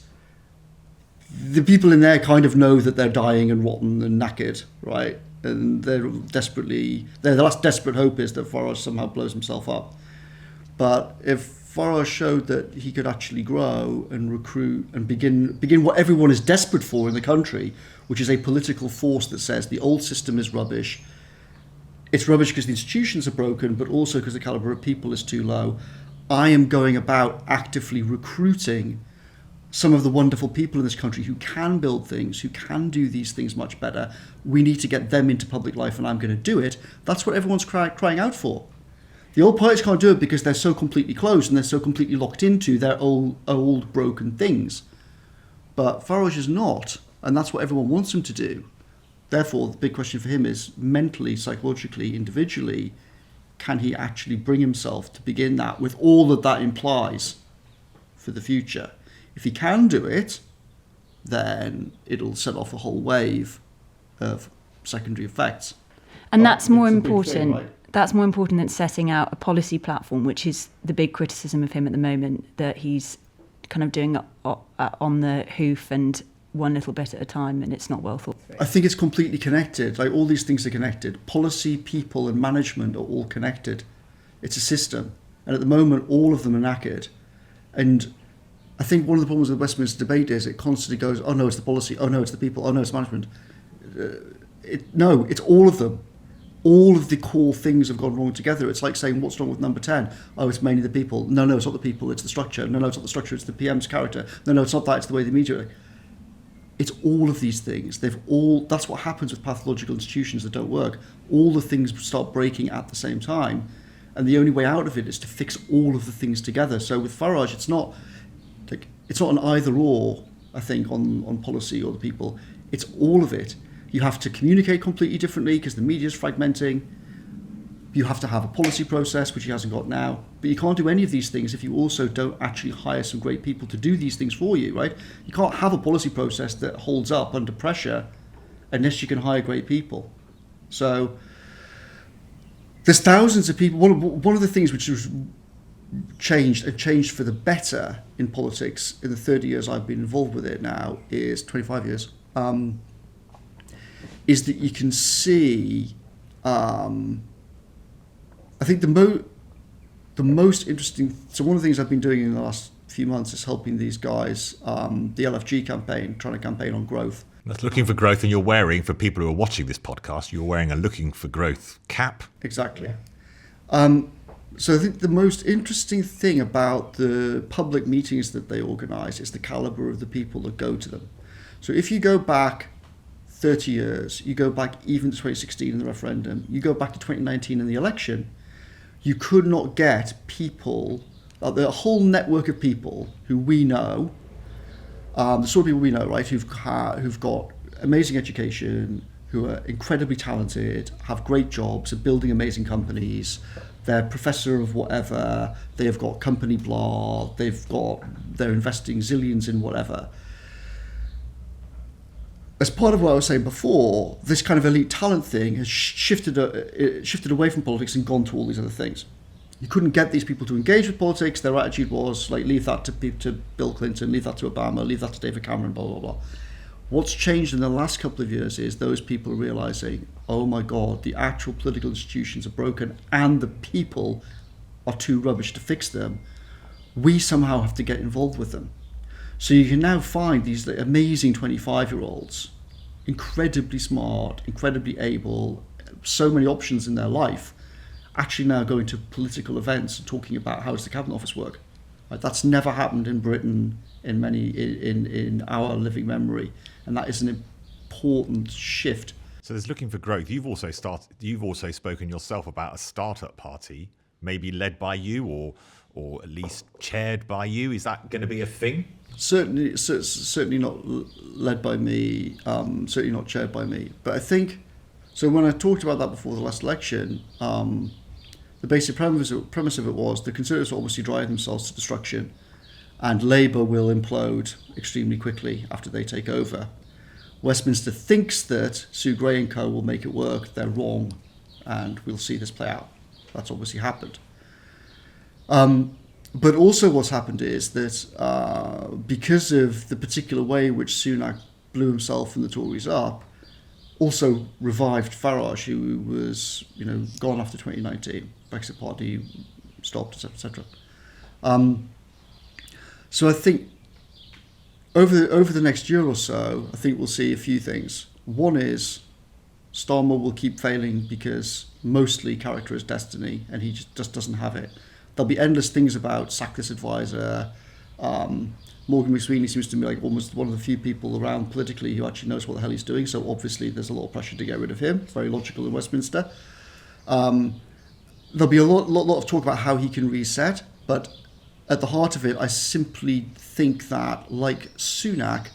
the people in there kind of know that they're dying and rotten and knackered, right? And their last desperate hope is that Farage somehow blows himself up. But if Farage showed that he could actually grow and recruit and begin what everyone is desperate for in the country, which is a political force that says the old system is rubbish. It's rubbish because the institutions are broken, but also because the calibre of people is too low. I am going about actively recruiting some of the wonderful people in this country who can build things, who can do these things much better. We need to get them into public life, and I'm going to do it. That's what everyone's crying out for. The old parties can't do it because they're so completely closed and they're so completely locked into their old broken things. But Farage is not, and that's what everyone wants him to do. Therefore, the big question for him is mentally, psychologically, individually, can he actually bring himself to begin that with all that implies for the future? If he can do it, then it'll set off a whole wave of secondary effects. And that's more important. Right? That's more important than setting out a policy platform, which is the big criticism of him at the moment, that he's kind of doing on the hoof and one little bit at a time, and it's not well thought through. I think it's completely connected. Like all these things are connected. Policy, people, and management are all connected. It's a system, and at the moment, all of them are knackered. And I think one of the problems with the Westminster debate is it constantly goes, oh no, it's the policy, oh no, it's the people, oh no, it's management. No, it's all of them. All of the core things have gone wrong together. It's like saying, what's wrong with number 10? Oh, it's mainly the people. No, it's not the people, it's the structure. No, it's not the structure, it's the PM's character. No, it's not that, it's the way the media. It's all of these things. That's what happens with pathological institutions that don't work. All the things start breaking at the same time. And the only way out of it is to fix all of the things together. So with Farage, it's not an either or, I think, on policy or the people. It's all of it. You have to communicate completely differently because the media is fragmenting. You have to have a policy process, which he hasn't got now. But you can't do any of these things if you also don't actually hire some great people to do these things for you, right? You can't have a policy process that holds up under pressure unless you can hire great people. So there's thousands of people. One of the things which has changed for the better in politics in the 30 years I've been involved with it now, is 25 years, is that you can see, I think the most interesting, so one of the things I've been doing in the last few months is helping these guys, the LFG campaign, trying to campaign on growth. That's looking for growth, and you're wearing, for people who are watching this podcast, you're wearing a looking for growth cap. Exactly. So I think the most interesting thing about the public meetings that they organise is the calibre of the people that go to them. So if you go back 30 years, you go back even to 2016 in the referendum, you go back to 2019 in the election, you could not get people, the whole network of people who we know, the sort of people we know, right, who've got amazing education, who are incredibly talented, have great jobs, are building amazing companies, they're professor of whatever, they've got company blah, they're investing zillions in whatever. As part of what I was saying before, this kind of elite talent thing has shifted away from politics and gone to all these other things. You couldn't get these people to engage with politics. Their attitude was like, leave that to Bill Clinton, leave that to Obama, leave that to David Cameron, blah, blah, blah. What's changed in the last couple of years is those people are realising, oh my God, the actual political institutions are broken and the people are too rubbish to fix them. We somehow have to get involved with them. So you can now find these amazing 25-year-olds, incredibly smart, incredibly able, so many options in their life, actually now going to political events and talking about how does the Cabinet Office work. Right? That's never happened in Britain in our living memory, and that is an important shift. So there's looking for growth. You've also spoken yourself about a startup party, maybe led by you or at least chaired by you. Is that going to be a thing? Certainly not led by me. Certainly not chaired by me. But I think so. When I talked about that before the last election, the basic premise of it was the Conservatives will obviously drive themselves to destruction, and Labour will implode extremely quickly after they take over. Westminster thinks that Sue Gray and co will make it work. They're wrong, and we'll see this play out. That's obviously happened. But also what's happened is that because of the particular way in which Sunak blew himself and the Tories up, also revived Farage, who was gone after 2019, Brexit party stopped, etc. So I think over the next year or so, I think we'll see a few things. One is Starmer will keep failing because mostly character is destiny, and he just doesn't have it. There'll be endless things about sack this advisor. Morgan McSweeney seems to be like almost one of the few people around politically who actually knows what the hell he's doing. So obviously there's a lot of pressure to get rid of him. It's very logical in Westminster. There'll be a lot of talk about how he can reset. But at the heart of it, I simply think that, like Sunak,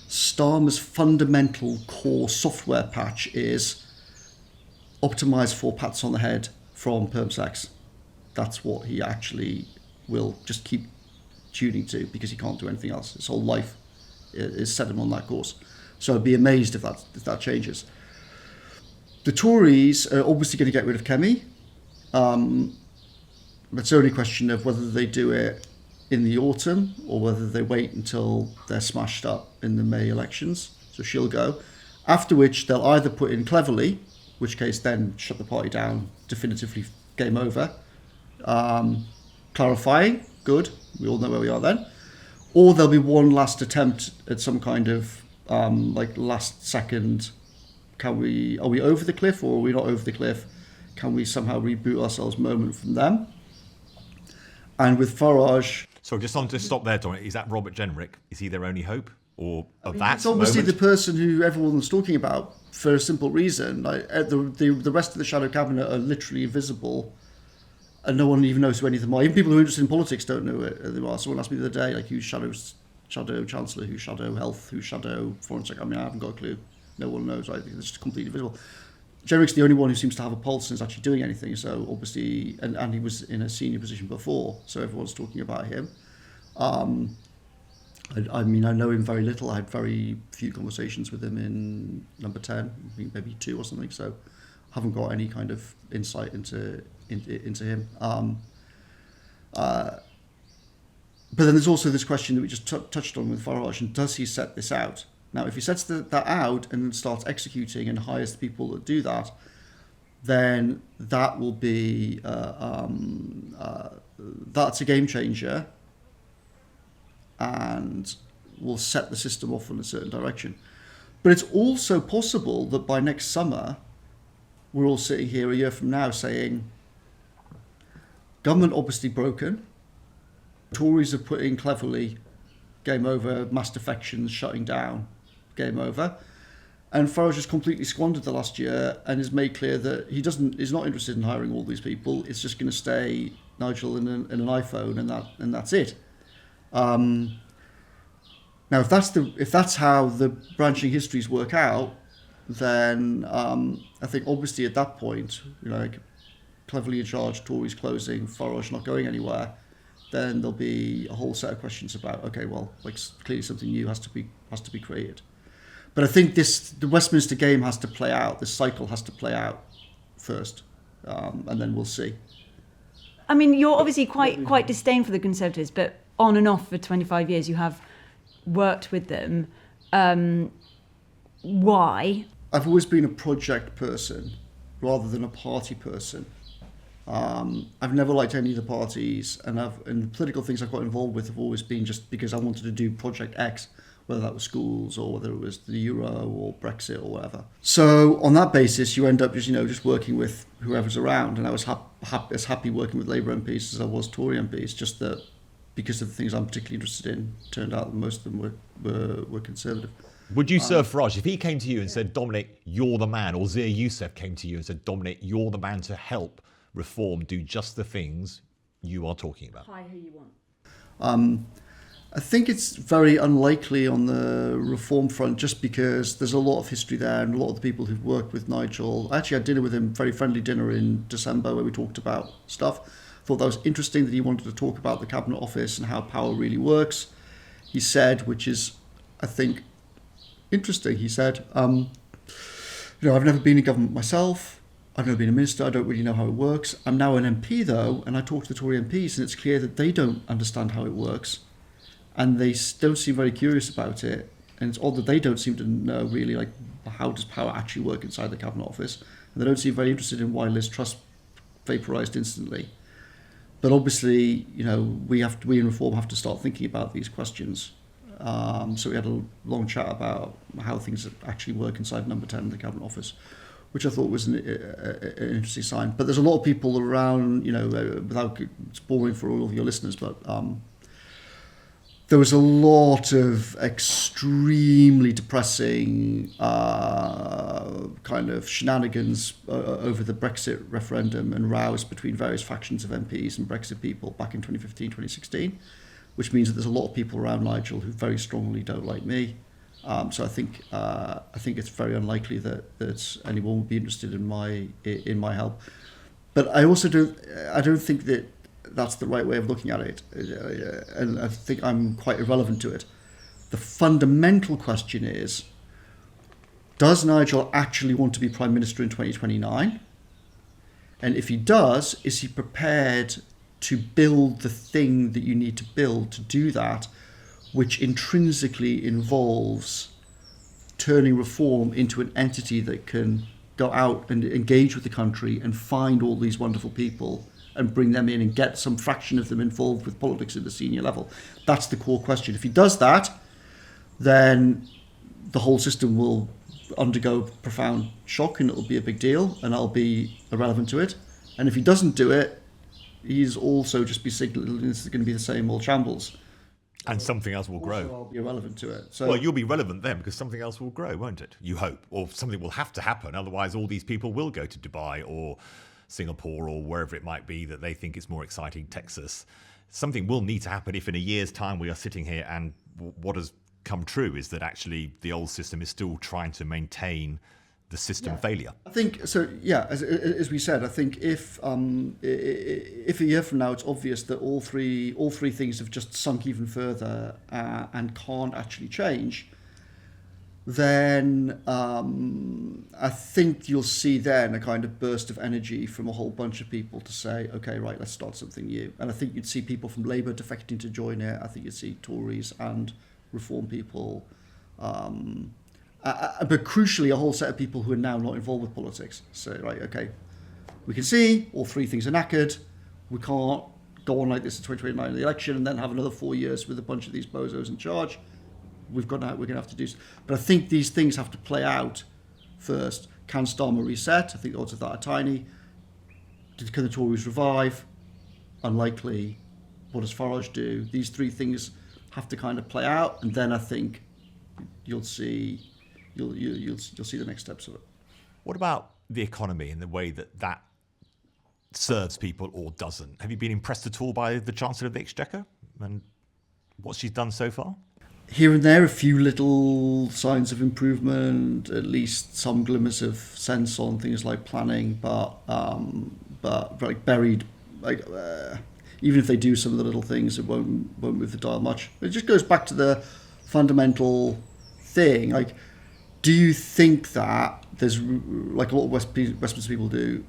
Starmer's fundamental core software patch is optimize for pats on the head from perm sex. That's what he actually will just keep tuning to because he can't do anything else. His whole life is set him on that course. So I'd be amazed if that changes. The Tories are obviously going to get rid of Kemi. It's only a question of whether they do it in the autumn or whether they wait until they're smashed up in the May elections. So she'll go. After which they'll either put in Cleverly, which case then shut the party down, definitively game over. Clarifying, good, we all know where we are then. Or there'll be one last attempt at some kind of last second, are we over the cliff or are we not over the cliff? Can we somehow reboot ourselves moment from them? And with Farage... So just on to stop there, Dominic, is that Robert Jenrick? Is he their only hope? Or it's obviously the person who everyone's talking about for a simple reason. Like, the rest of the shadow cabinet are literally invisible, and no one even knows who any of them are. Even people who are interested in politics don't know who they are. Someone asked me the other day, like, who's shadow chancellor, who's shadow health, who's shadow foreign secretary. I haven't got a clue. No one knows. I think it's just completely invisible. Jenrick's the only one who seseems to have a pulse and is actually doing anything. So obviously, and he was in a senior position before, so everyone's talking about him. I mean, I know him very little. I had very few conversations with him in number 10, maybe 2 or something. So haven't got any kind of insight into him. But then there's also this question that we just touched on with Farage, and does he set this out? Now, if he sets that out and starts executing and hires the people that do that, then that will be that's a game changer, and will set the system off in a certain direction. But it's also possible that by next summer, we're all sitting here a year from now saying, government obviously broken, Tories have put in cleverly, game over, mass defections, shutting down, game over. And Farage has completely squandered the last year and has made clear that he's not interested in hiring all these people. It's just going to stay Nigel in an iPhone, and that's it. Now, if that's how the branching histories work out, then I think obviously at that point, cleverly in charge, Tories closing, Farage not going anywhere, then there'll be a whole set of questions about, okay, well, clearly something new has to be created. But I think the Westminster game has to play out. This cycle has to play out first, and then we'll see. I mean, you're obviously quite disdain for the Conservatives, but on and off for 25 years, you have worked with them. Why? I've always been a project person rather than a party person. I've never liked any of the parties, and the political things I've got involved with have always been just because I wanted to do Project X, whether that was schools or whether it was the Euro or Brexit or whatever. So on that basis, you end up just working with whoever's around, and I was as happy working with Labour MPs as I was Tory MPs, just that because of the things I'm particularly interested in, turned out that most of them were Conservative. Would you serve Farage if he came to you and said, Dominic, you're the man, or Zia Youssef came to you and said, Dominic, you're the man to help reform, do just the things you are talking about? Hire who you want. I think it's very unlikely on the reform front, just because there's a lot of history there, and a lot of the people who've worked with Nigel. I actually had dinner with him, very friendly dinner in December, where we talked about stuff. Thought that was interesting that he wanted to talk about the Cabinet Office and how power really works. He said, which is, I think, interesting. He said, I've never been in government myself. I've never been a minister. I don't really know how it works. I'm now an MP, though, and I talk to the Tory MPs, and it's clear that they don't understand how it works. And they don't seem very curious about it. And it's odd that they don't seem to know really, how does power actually work inside the Cabinet Office. And they don't seem very interested in why Liz Truss vaporised instantly. But obviously, we in Reform have to start thinking about these questions. So we had a long chat about how things actually work inside Number 10 in the Cabinet Office, which I thought was an interesting sign. But there's a lot of people around, without, it's boring for all of your listeners, but there was a lot of extremely depressing kind of shenanigans over the Brexit referendum and rows between various factions of MPs and Brexit people back in 2015, 2016, which means that there's a lot of people around Nigel who very strongly don't like me. So I think it's very unlikely that anyone would be interested in my help. But I also don't think that that's the right way of looking at it, and I think I'm quite irrelevant to it. The fundamental question is, does Nigel actually want to be Prime Minister in 2029? And if he does, is he prepared to build the thing that you need to build to do that, which intrinsically involves turning Reform into an entity that can go out and engage with the country and find all these wonderful people and bring them in and get some fraction of them involved with politics at the senior level? That's the core question. If he does that, then the whole system will undergo profound shock, and it'll be a big deal, and I'll be irrelevant to it. And if he doesn't do it, he's also just be signaling this is going to be the same old shambles. And something else will grow. I'll be irrelevant to it. So, well, you'll be relevant then because something else will grow, won't it? You hope. Or something will have to happen. Otherwise, all these people will go to Dubai or Singapore or wherever it might be that they think is more exciting, Texas. Something will need to happen if in a year's time we are sitting here and what has come true is that actually the old system is still trying to maintain the system failure. I think so. Yeah, as we said, I think if a year from now it's obvious that all three things have just sunk even further and can't actually change, then I think you'll see then a kind of burst of energy from a whole bunch of people to say, okay, right, let's start something new. And I think you'd see people from Labour defecting to join it. I think you'd see Tories and Reform people. But crucially, a whole set of people who are now not involved with politics. So, right, okay, we can see all three things are knackered. We can't go on like this in 2029 in the election and then have another 4 years with a bunch of these bozos in charge. We're going to have to do. But I think these things have to play out first. Can Starmer reset? I think the odds of that are tiny. Can the Tories revive? Unlikely. What does Farage do? These three things have to kind of play out, and then I think you'll see the next steps of it. What about the economy and the way that serves people or doesn't? Have you been impressed at all by the Chancellor of the Exchequer and what she's done so far? Here and there, a few little signs of improvement, at least some glimmers of sense on things like planning, but like buried, even if they do some of the little things, it won't move the dial much. It just goes back to the fundamental thing. Like, do you think that there's, like a lot of Westminster people do,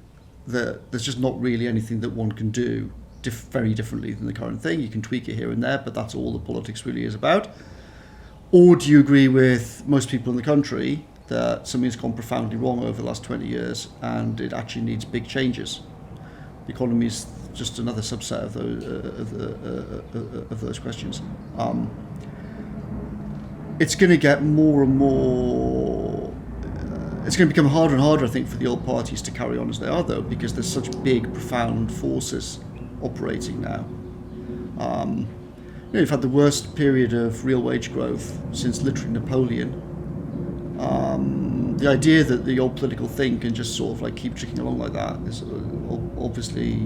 that there's just not really anything that one can do very differently than the current thing? You can tweak it here and there, but that's all the politics really is about. Or do you agree with most people in the country that something's gone profoundly wrong over the last 20 years and it actually needs big changes? The economy is just another subset of those questions. It's going to get more and more. It's going to become harder and harder, I think, for the old parties to carry on as they are, though, because there's such big, profound forces operating now. You've had the worst period of real wage growth since literally Napoleon. The idea that the old political thing can just sort of like keep ticking along like that is obviously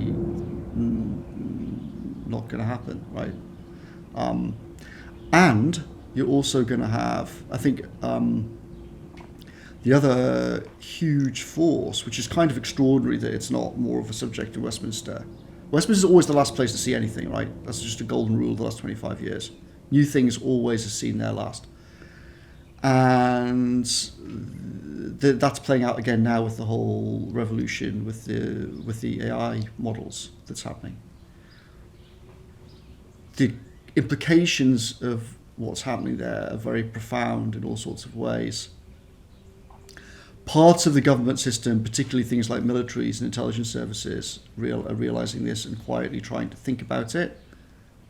not going to happen, right? And you're also going to have, I think, the other huge force, which is kind of extraordinary that it's not more of a subject in Westminster. Westminster is always the last place to see anything, right? That's just a golden rule of the last 25 years. New things always are seen there last. And that's playing out again now with the whole revolution with the AI models that's happening. The implications of what's happening there are very profound in all sorts of ways. Parts of the government system, particularly things like militaries and intelligence services, are realizing this and quietly trying to think about it,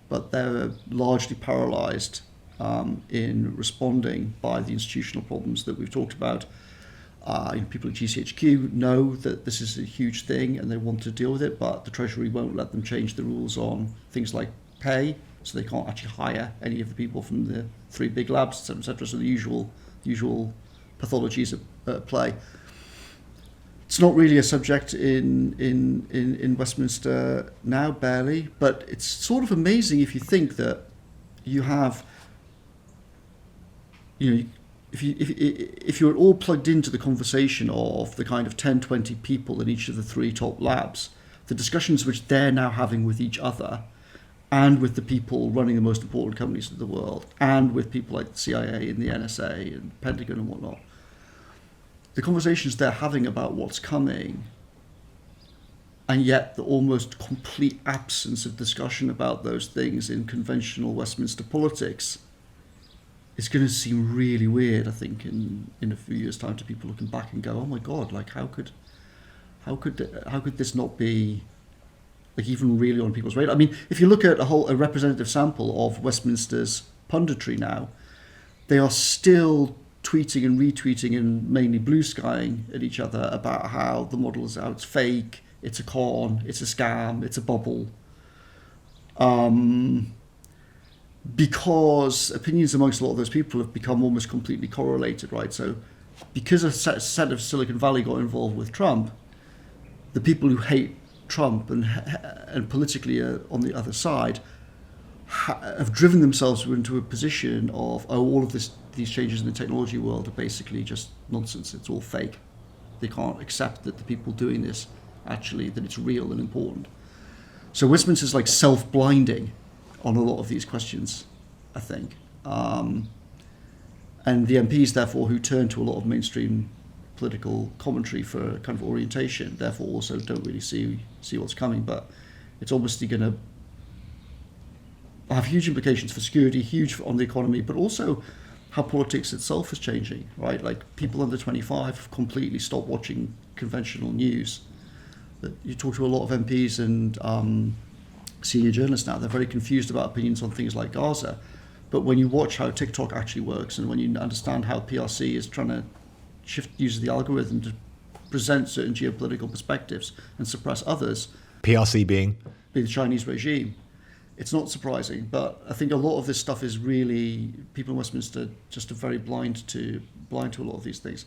but they're largely paralyzed in responding by the institutional problems that we've talked about. People at GCHQ know that this is a huge thing and they want to deal with it, but the Treasury won't let them change the rules on things like pay, so they can't actually hire any of the people from the three big labs, etc. So the usual pathologies at play. It's not really a subject in Westminster now, barely, but it's sort of amazing if you think that you have, if you're all plugged into the conversation of the kind of 10, 20 people in each of the three top labs, the discussions which they're now having with each other and with the people running the most important companies in the world and with people like the CIA and the NSA and Pentagon and whatnot, the conversations they're having about what's coming, and yet the almost complete absence of discussion about those things in conventional Westminster politics is going to seem really weird, I think, in a few years' time to people looking back and go, oh my God, like how could this not be like even really on people's radar? I mean, if you look at a representative sample of Westminster's punditry now, they are still tweeting and retweeting and mainly blue skying at each other about how the model is out, it's fake, it's a con, it's a scam, it's a bubble. Because opinions amongst a lot of those people have become almost completely correlated, right? So because a set of Silicon Valley got involved with Trump, the people who hate Trump and politically are on the other side have driven themselves into a position of, all of these changes in the technology world are basically just nonsense. It's all fake. They can't accept that the people doing this actually, that it's real and important. So Westminster's like self-blinding on a lot of these questions, I think. And And the MPs, therefore, who turn to a lot of mainstream political commentary for kind of orientation, therefore also don't really see what's coming. But it's obviously going to have huge implications for security, huge on the economy, but also how politics itself is changing, right? Like people under 25 have completely stopped watching conventional news. You talk to a lot of MPs and senior journalists now, they're very confused about opinions on things like Gaza. But when you watch how TikTok actually works and when you understand how PRC is trying to uses the algorithm to present certain geopolitical perspectives and suppress others. PRC being the Chinese regime. It's not surprising, but I think a lot of this stuff is really, people in Westminster just are very blind to a lot of these things.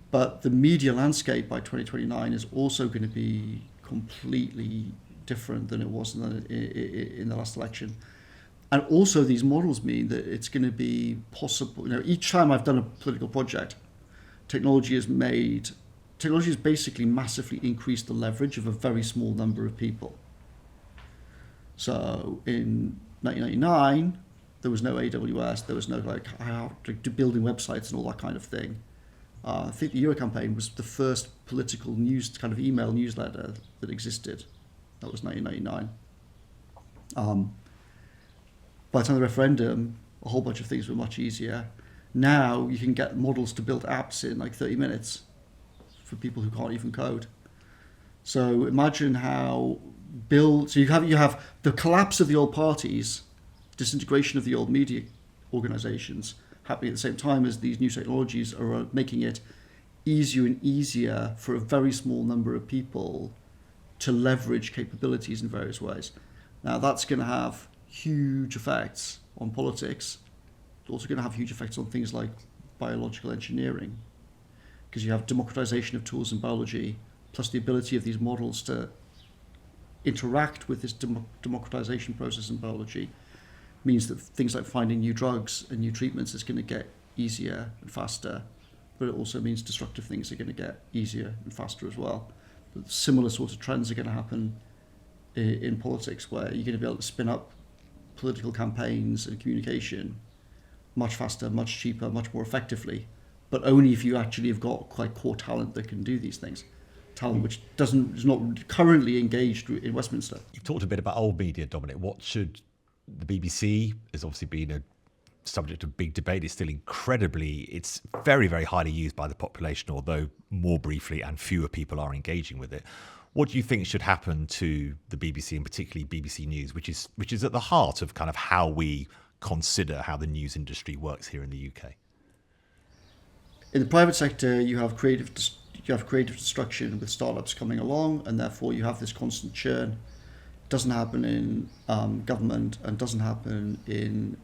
But the media landscape by 2029 is also going to be completely different than it was in the last election. And also these models mean that it's going to be possible, each time I've done a political project, technology has basically massively increased the leverage of a very small number of people. So in 1999, there was no AWS, there was no building websites and all that kind of thing. I think the Euro campaign was the first political news kind of email newsletter that existed. That was 1999. By the time of the referendum, a whole bunch of things were much easier. Now you can get models to build apps in like 30 minutes for people who can't even code. So imagine how so you have the collapse of the old parties, disintegration of the old media organizations happening at the same time as these new technologies are making it easier and easier for a very small number of people to leverage capabilities in various ways. Now that's going to have huge effects on politics. It's also going to have huge effects on things like biological engineering, because you have democratization of tools in biology, plus the ability of these models to interact with this democratization process in biology means that things like finding new drugs and new treatments is going to get easier and faster, but it also means destructive things are going to get easier and faster as well. But similar sorts of trends are going to happen in politics, where you're going to be able to spin up political campaigns and communication much faster, much cheaper, much more effectively, but only if you actually have got quite core talent that can do these things. Talent which is not currently engaged in Westminster. You've talked a bit about old media, Dominic. What should the BBC has obviously been a subject of big debate. It's very, very highly used by the population, although more briefly and fewer people are engaging with it. What do you think should happen to the BBC, and particularly BBC News, which is at the heart of kind of how we consider how the news industry works here in the UK? In the private sector, you have creative destruction with startups coming along, and therefore you have this constant churn. It doesn't happen in government, and doesn't happen in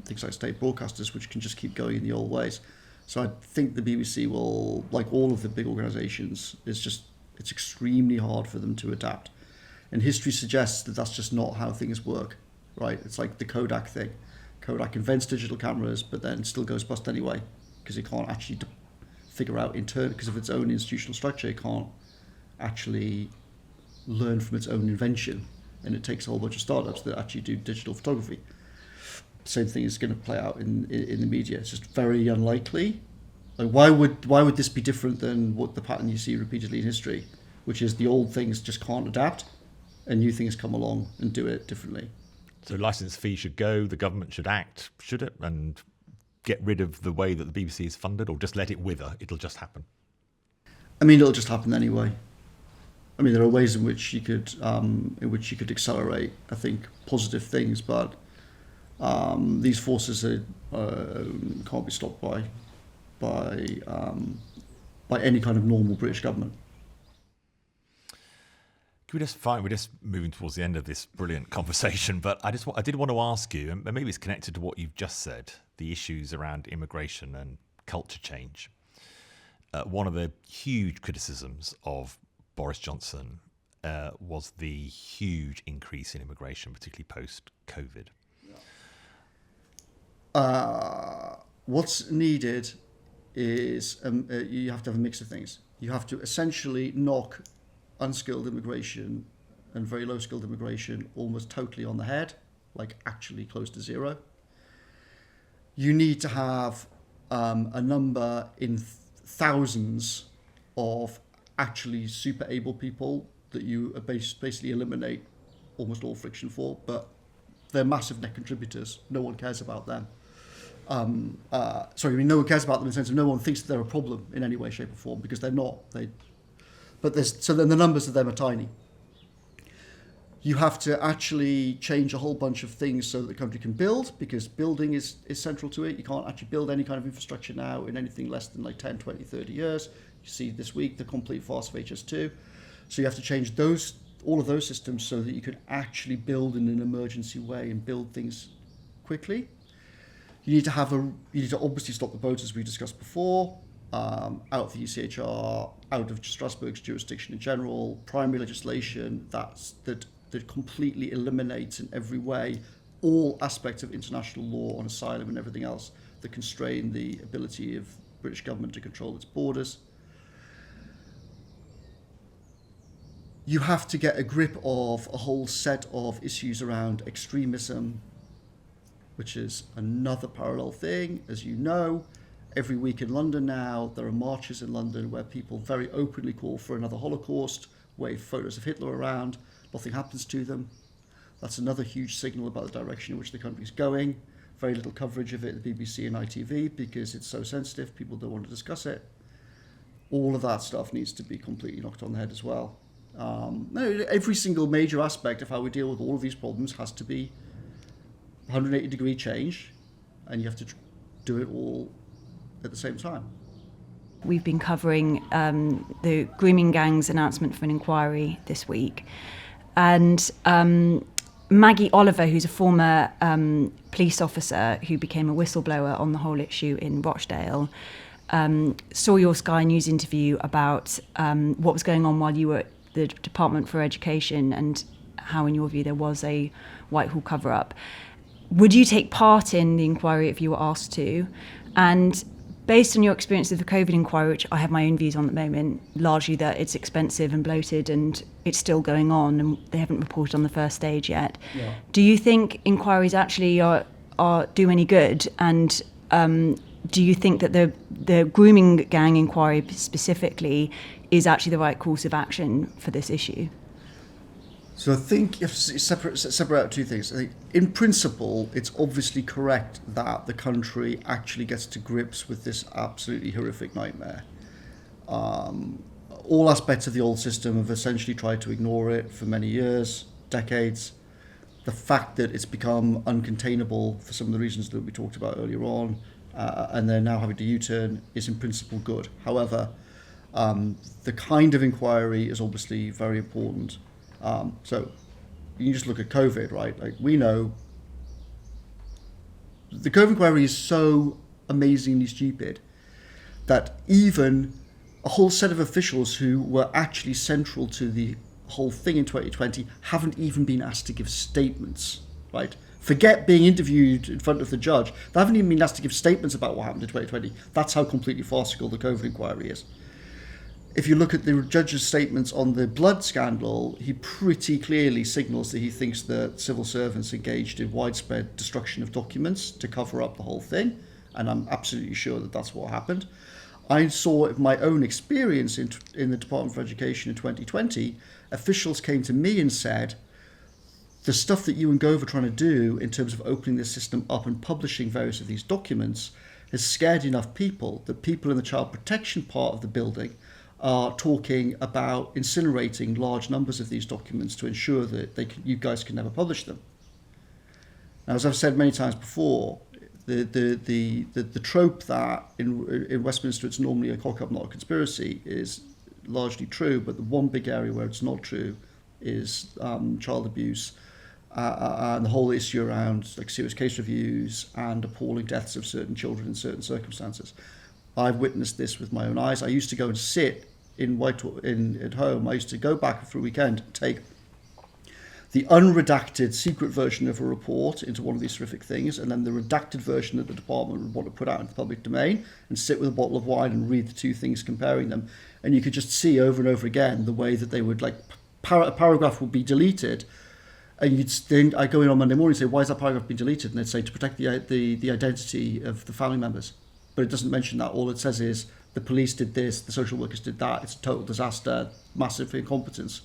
things like state broadcasters, which can just keep going in the old ways. So I think the BBC will, like all of the big organisations, it's extremely hard for them to adapt. And history suggests that that's just not how things work, right? It's like the Kodak thing. Kodak invents digital cameras, but then still goes bust anyway, because it can't actually figure out because of its own institutional structure, it can't actually learn from its own invention, and it takes a whole bunch of startups that actually do digital photography. Same thing is going to play out in the media. It's just very unlikely. Like why would this be different than what the pattern you see repeatedly in history, which is the old things just can't adapt, and new things come along and do it differently. So licence fee should go. The government should act, should it, and get rid of the way that the BBC is funded, or just let it wither? It'll just happen. I mean, it'll just happen anyway. I mean, there are ways in which you could accelerate, I think, positive things, but these forces can't be stopped by any kind of normal British government. We're just moving towards the end of this brilliant conversation, but I did want to ask you, and maybe it's connected to what you've just said, the issues around immigration and culture change. One of the huge criticisms of Boris Johnson was the huge increase in immigration, particularly post-COVID. What's needed is you have to have a mix of things. You have to essentially knock unskilled immigration and very low skilled immigration almost totally on the head, like actually close to zero. you need to have a number in thousands of actually super able people that you basically eliminate almost all friction for, but they're massive net contributors. No one cares about them. No one cares about them in the sense of no one thinks that they're a problem in any way, shape, or form, because they're not. So then the numbers of them are tiny. You have to actually change a whole bunch of things so that the country can build, because building is central to it. You can't actually build any kind of infrastructure now in anything less than like 10, 20, 30 years. You see this week the complete farce of HS2. So you have to change all of those systems so that you can actually build in an emergency way and build things quickly. You need to obviously stop the boats, as we discussed before, out of the ECHR, out of Strasbourg's jurisdiction in general, primary legislation that completely eliminates in every way all aspects of international law on asylum and everything else that constrain the ability of British government to control its borders. You have to get a grip of a whole set of issues around extremism, which is another parallel thing. As you know, every week in London now, there are marches in London where people very openly call for another Holocaust, wave photos of Hitler around. Nothing happens to them. That's another huge signal about the direction in which the country's going. Very little coverage of it at the BBC and ITV because it's so sensitive, people don't want to discuss it. All of that stuff needs to be completely knocked on the head as well. Every single major aspect of how we deal with all of these problems has to be 180-degree change, and you have to do it all at the same time. We've been covering the grooming gang's announcement for an inquiry this week. And Maggie Oliver, who's a former police officer who became a whistleblower on the whole issue in Rochdale, saw your Sky News interview about what was going on while you were at the Department for Education and how, in your view, there was a Whitehall cover-up. Would you take part in the inquiry if you were asked to? And based on your experience of the COVID inquiry, which I have my own views on at the moment, largely that it's expensive and bloated and it's still going on and they haven't reported on the first stage yet. Yeah. Do you think inquiries actually are do any good? And do you think that the grooming gang inquiry specifically is actually the right course of action for this issue? So I think you have to separate out two things. I think in principle, it's obviously correct that the country actually gets to grips with this absolutely horrific nightmare. All aspects of the old system have essentially tried to ignore it for many years, decades. The fact that it's become uncontainable for some of the reasons that we talked about earlier on, and they're now having to U-turn, is in principle good. However, the kind of inquiry is obviously very important. So you can just look at COVID, right? Like, we know the COVID inquiry is so amazingly stupid that even a whole set of officials who were actually central to the whole thing in 2020 haven't even been asked to give statements, right? Forget being interviewed in front of the judge. They haven't even been asked to give statements about what happened in 2020. That's how completely farcical the COVID inquiry is. If you look at the judge's statements on the blood scandal, he pretty clearly signals that he thinks that civil servants engaged in widespread destruction of documents to cover up the whole thing, and I'm absolutely sure that that's what happened. I saw my own experience in the Department for Education in 2020. Officials came to me and said, the stuff that you and Gove are trying to do in terms of opening this system up and publishing various of these documents has scared enough people that people in the child protection part of the building are talking about incinerating large numbers of these documents to ensure that you guys can never publish them. Now, as I've said many times before, the trope that in Westminster it's normally a cock-up, not a conspiracy, is largely true, but the one big area where it's not true is child abuse and the whole issue around like serious case reviews and appalling deaths of certain children in certain circumstances. I've witnessed this with my own eyes. I used to go and sit in Whitehall at home. I used to go back for a weekend and take the unredacted secret version of a report into one of these horrific things, and then the redacted version that the department would want to put out into the public domain, and sit with a bottle of wine and read the two things, comparing them. And you could just see over and over again the way that they would, like, a paragraph would be deleted, And then I go in on Monday morning and say, why has that paragraph been deleted? And they'd say, to protect the identity of the family members. But it doesn't mention that. All it says is the police did this, the social workers did that, it's a total disaster, massive incompetence.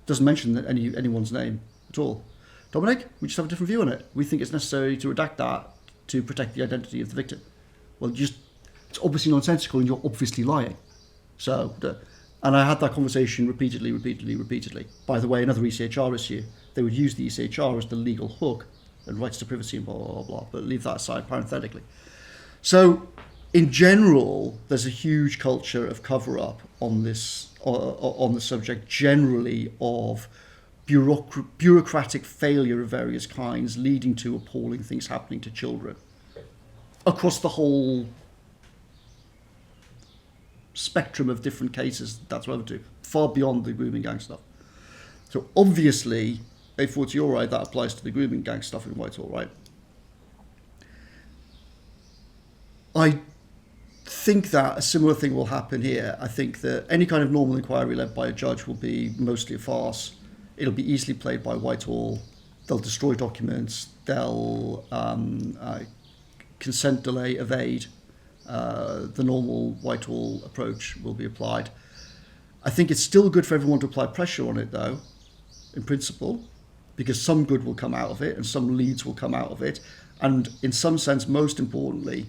It doesn't mention anyone's name at all. Dominic, we just have a different view on it. We think it's necessary to redact that to protect the identity of the victim. Well, it's obviously nonsensical and you're obviously lying. So, and I had that conversation repeatedly. By the way, another ECHR issue, they would use the ECHR as the legal hook and rights to privacy and blah, blah, blah, blah, but leave that aside parenthetically. So, in general, there's a huge culture of cover-up on this, on the subject, generally of bureaucratic failure of various kinds, leading to appalling things happening to children across the whole spectrum of different cases that's relevant to, far beyond the grooming gang stuff. So obviously, A40 all right, that applies to the grooming gang stuff in Whitehall, right? I think that a similar thing will happen here. I think that any kind of normal inquiry led by a judge will be mostly a farce. It'll be easily played by Whitehall. They'll destroy documents. They'll consent, delay, evade. The normal Whitehall approach will be applied. I think it's still good for everyone to apply pressure on it, though, in principle, because some good will come out of it and some leads will come out of it. And in some sense, most importantly,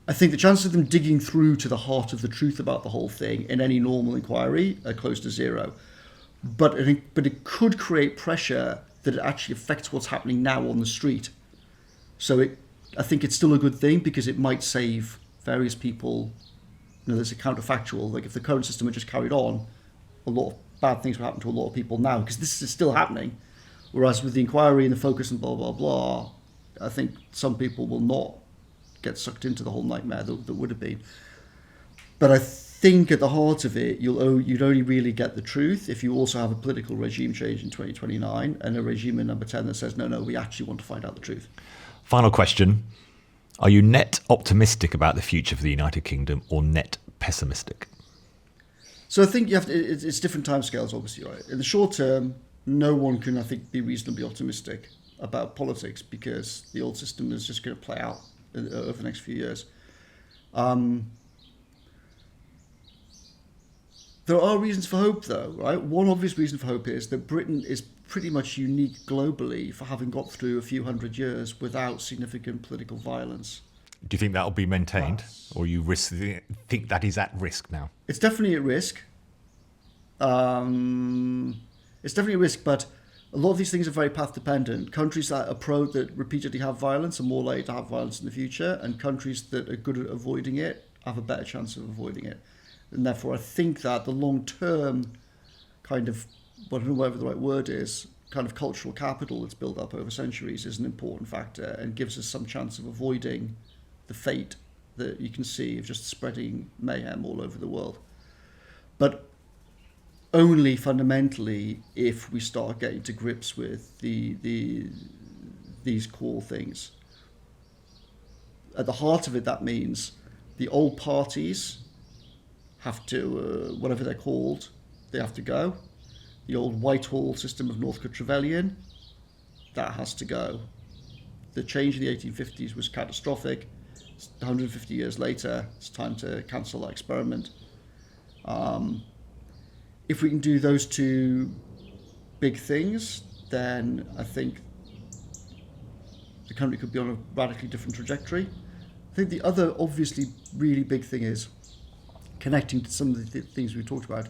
I think the chances of them digging through to the heart of the truth about the whole thing in any normal inquiry are close to zero. But it could create pressure that it actually affects what's happening now on the street. So I think it's still a good thing because it might save various people. There's a counterfactual. Like if the current system had just carried on, a lot of bad things would happen to a lot of people now because this is still happening. Whereas with the inquiry and the focus and blah, blah, blah, I think some people will not get sucked into the whole nightmare that would have been. But I think at the heart of it, you'd only really get the truth if you also have a political regime change in 2029 and a regime in number 10 that says, no, we actually want to find out the truth. Final question. Are you net optimistic about the future for the United Kingdom or net pessimistic? So I think it's different timescales, obviously, right? In the short term, no one can, I think, be reasonably optimistic about politics because the old system is just going to play out over the next few years. There are reasons for hope, though, right? One obvious reason for hope is that Britain is pretty much unique globally for having got through a few hundred years without significant political violence. Do you think that will be maintained, or you think that is at risk now? It's definitely at risk. But a lot of these things are very path dependent. Countries that repeatedly have violence are more likely to have violence in the future, and countries that are good at avoiding it have a better chance of avoiding it. And therefore, I think that the long-term kind of, I don't know whatever the right word is, kind of cultural capital that's built up over centuries is an important factor and gives us some chance of avoiding the fate that you can see of just spreading mayhem all over the world. But only fundamentally if we start getting to grips with these core things. At the heart of it, that means the old parties have to, whatever they're called, they have to go. The old Whitehall system of Northcote Trevelyan, that has to go. The change in the 1850s was catastrophic. 150 years later, it's time to cancel that experiment. If we can do those two big things, then I think the country could be on a radically different trajectory. I think the other obviously really big thing is connecting to some of the things we talked about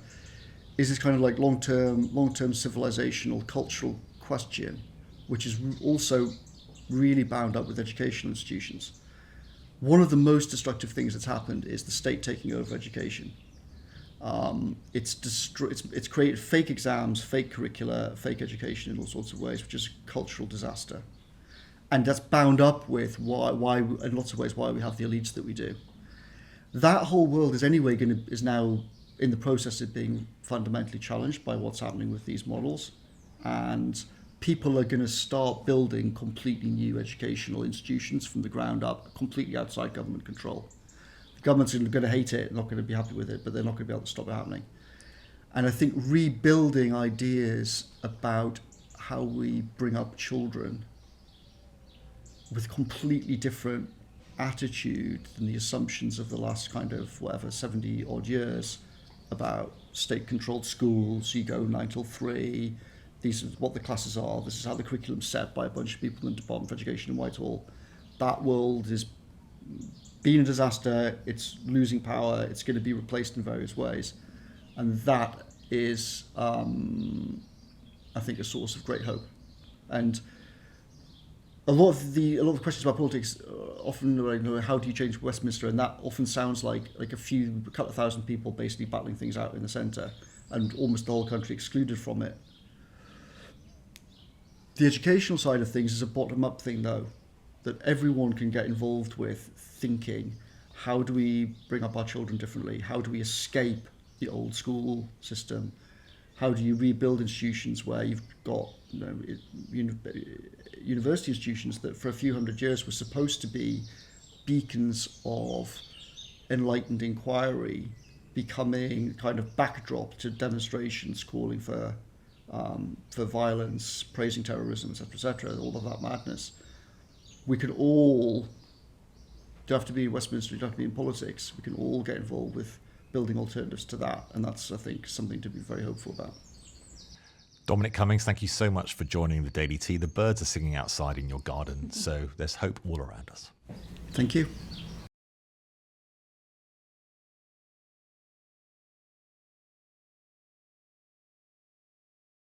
is this kind of like long-term civilizational cultural question, which is also really bound up with educational institutions. One of the most destructive things that's happened is the state taking over education. It's created fake exams, fake curricula, fake education in all sorts of ways, which is a cultural disaster. And that's bound up with why in lots of ways, why we have the elites that we do. That whole world is now in the process of being fundamentally challenged by what's happening with these models. And people are going to start building completely new educational institutions from the ground up, completely outside government control. The government's going to hate it, not going to be happy with it, but they're not going to be able to stop it happening. And I think rebuilding ideas about how we bring up children with completely different attitude than the assumptions of the last kind of 70 odd years about state-controlled schools. You go 9 till 3, these are what the classes are, this is how the curriculum's set by a bunch of people in the Department of Education in Whitehall. That world is being a disaster, it's losing power, it's going to be replaced in various ways. And that is, I think, a source of great hope. And a lot of the questions about politics often, how do you change Westminster? And that often sounds like a couple of thousand people basically battling things out in the centre, and almost the whole country excluded from it. The educational side of things is a bottom-up thing, though, that everyone can get involved with, thinking, how do we bring up our children differently? How do we escape the old school system? How do you rebuild institutions where you've got university institutions that for a few hundred years were supposed to be beacons of enlightened inquiry, becoming kind of backdrop to demonstrations calling for violence, praising terrorism, etc., all of that madness. We can all, you don't have to be in Westminster, you don't have to be in politics, we can all get involved with building alternatives to that, and that's, I think, something to be very hopeful about. Dominic Cummings, thank you so much for joining the Daily Tea. The birds are singing outside in your garden, so there's hope all around us. Thank you.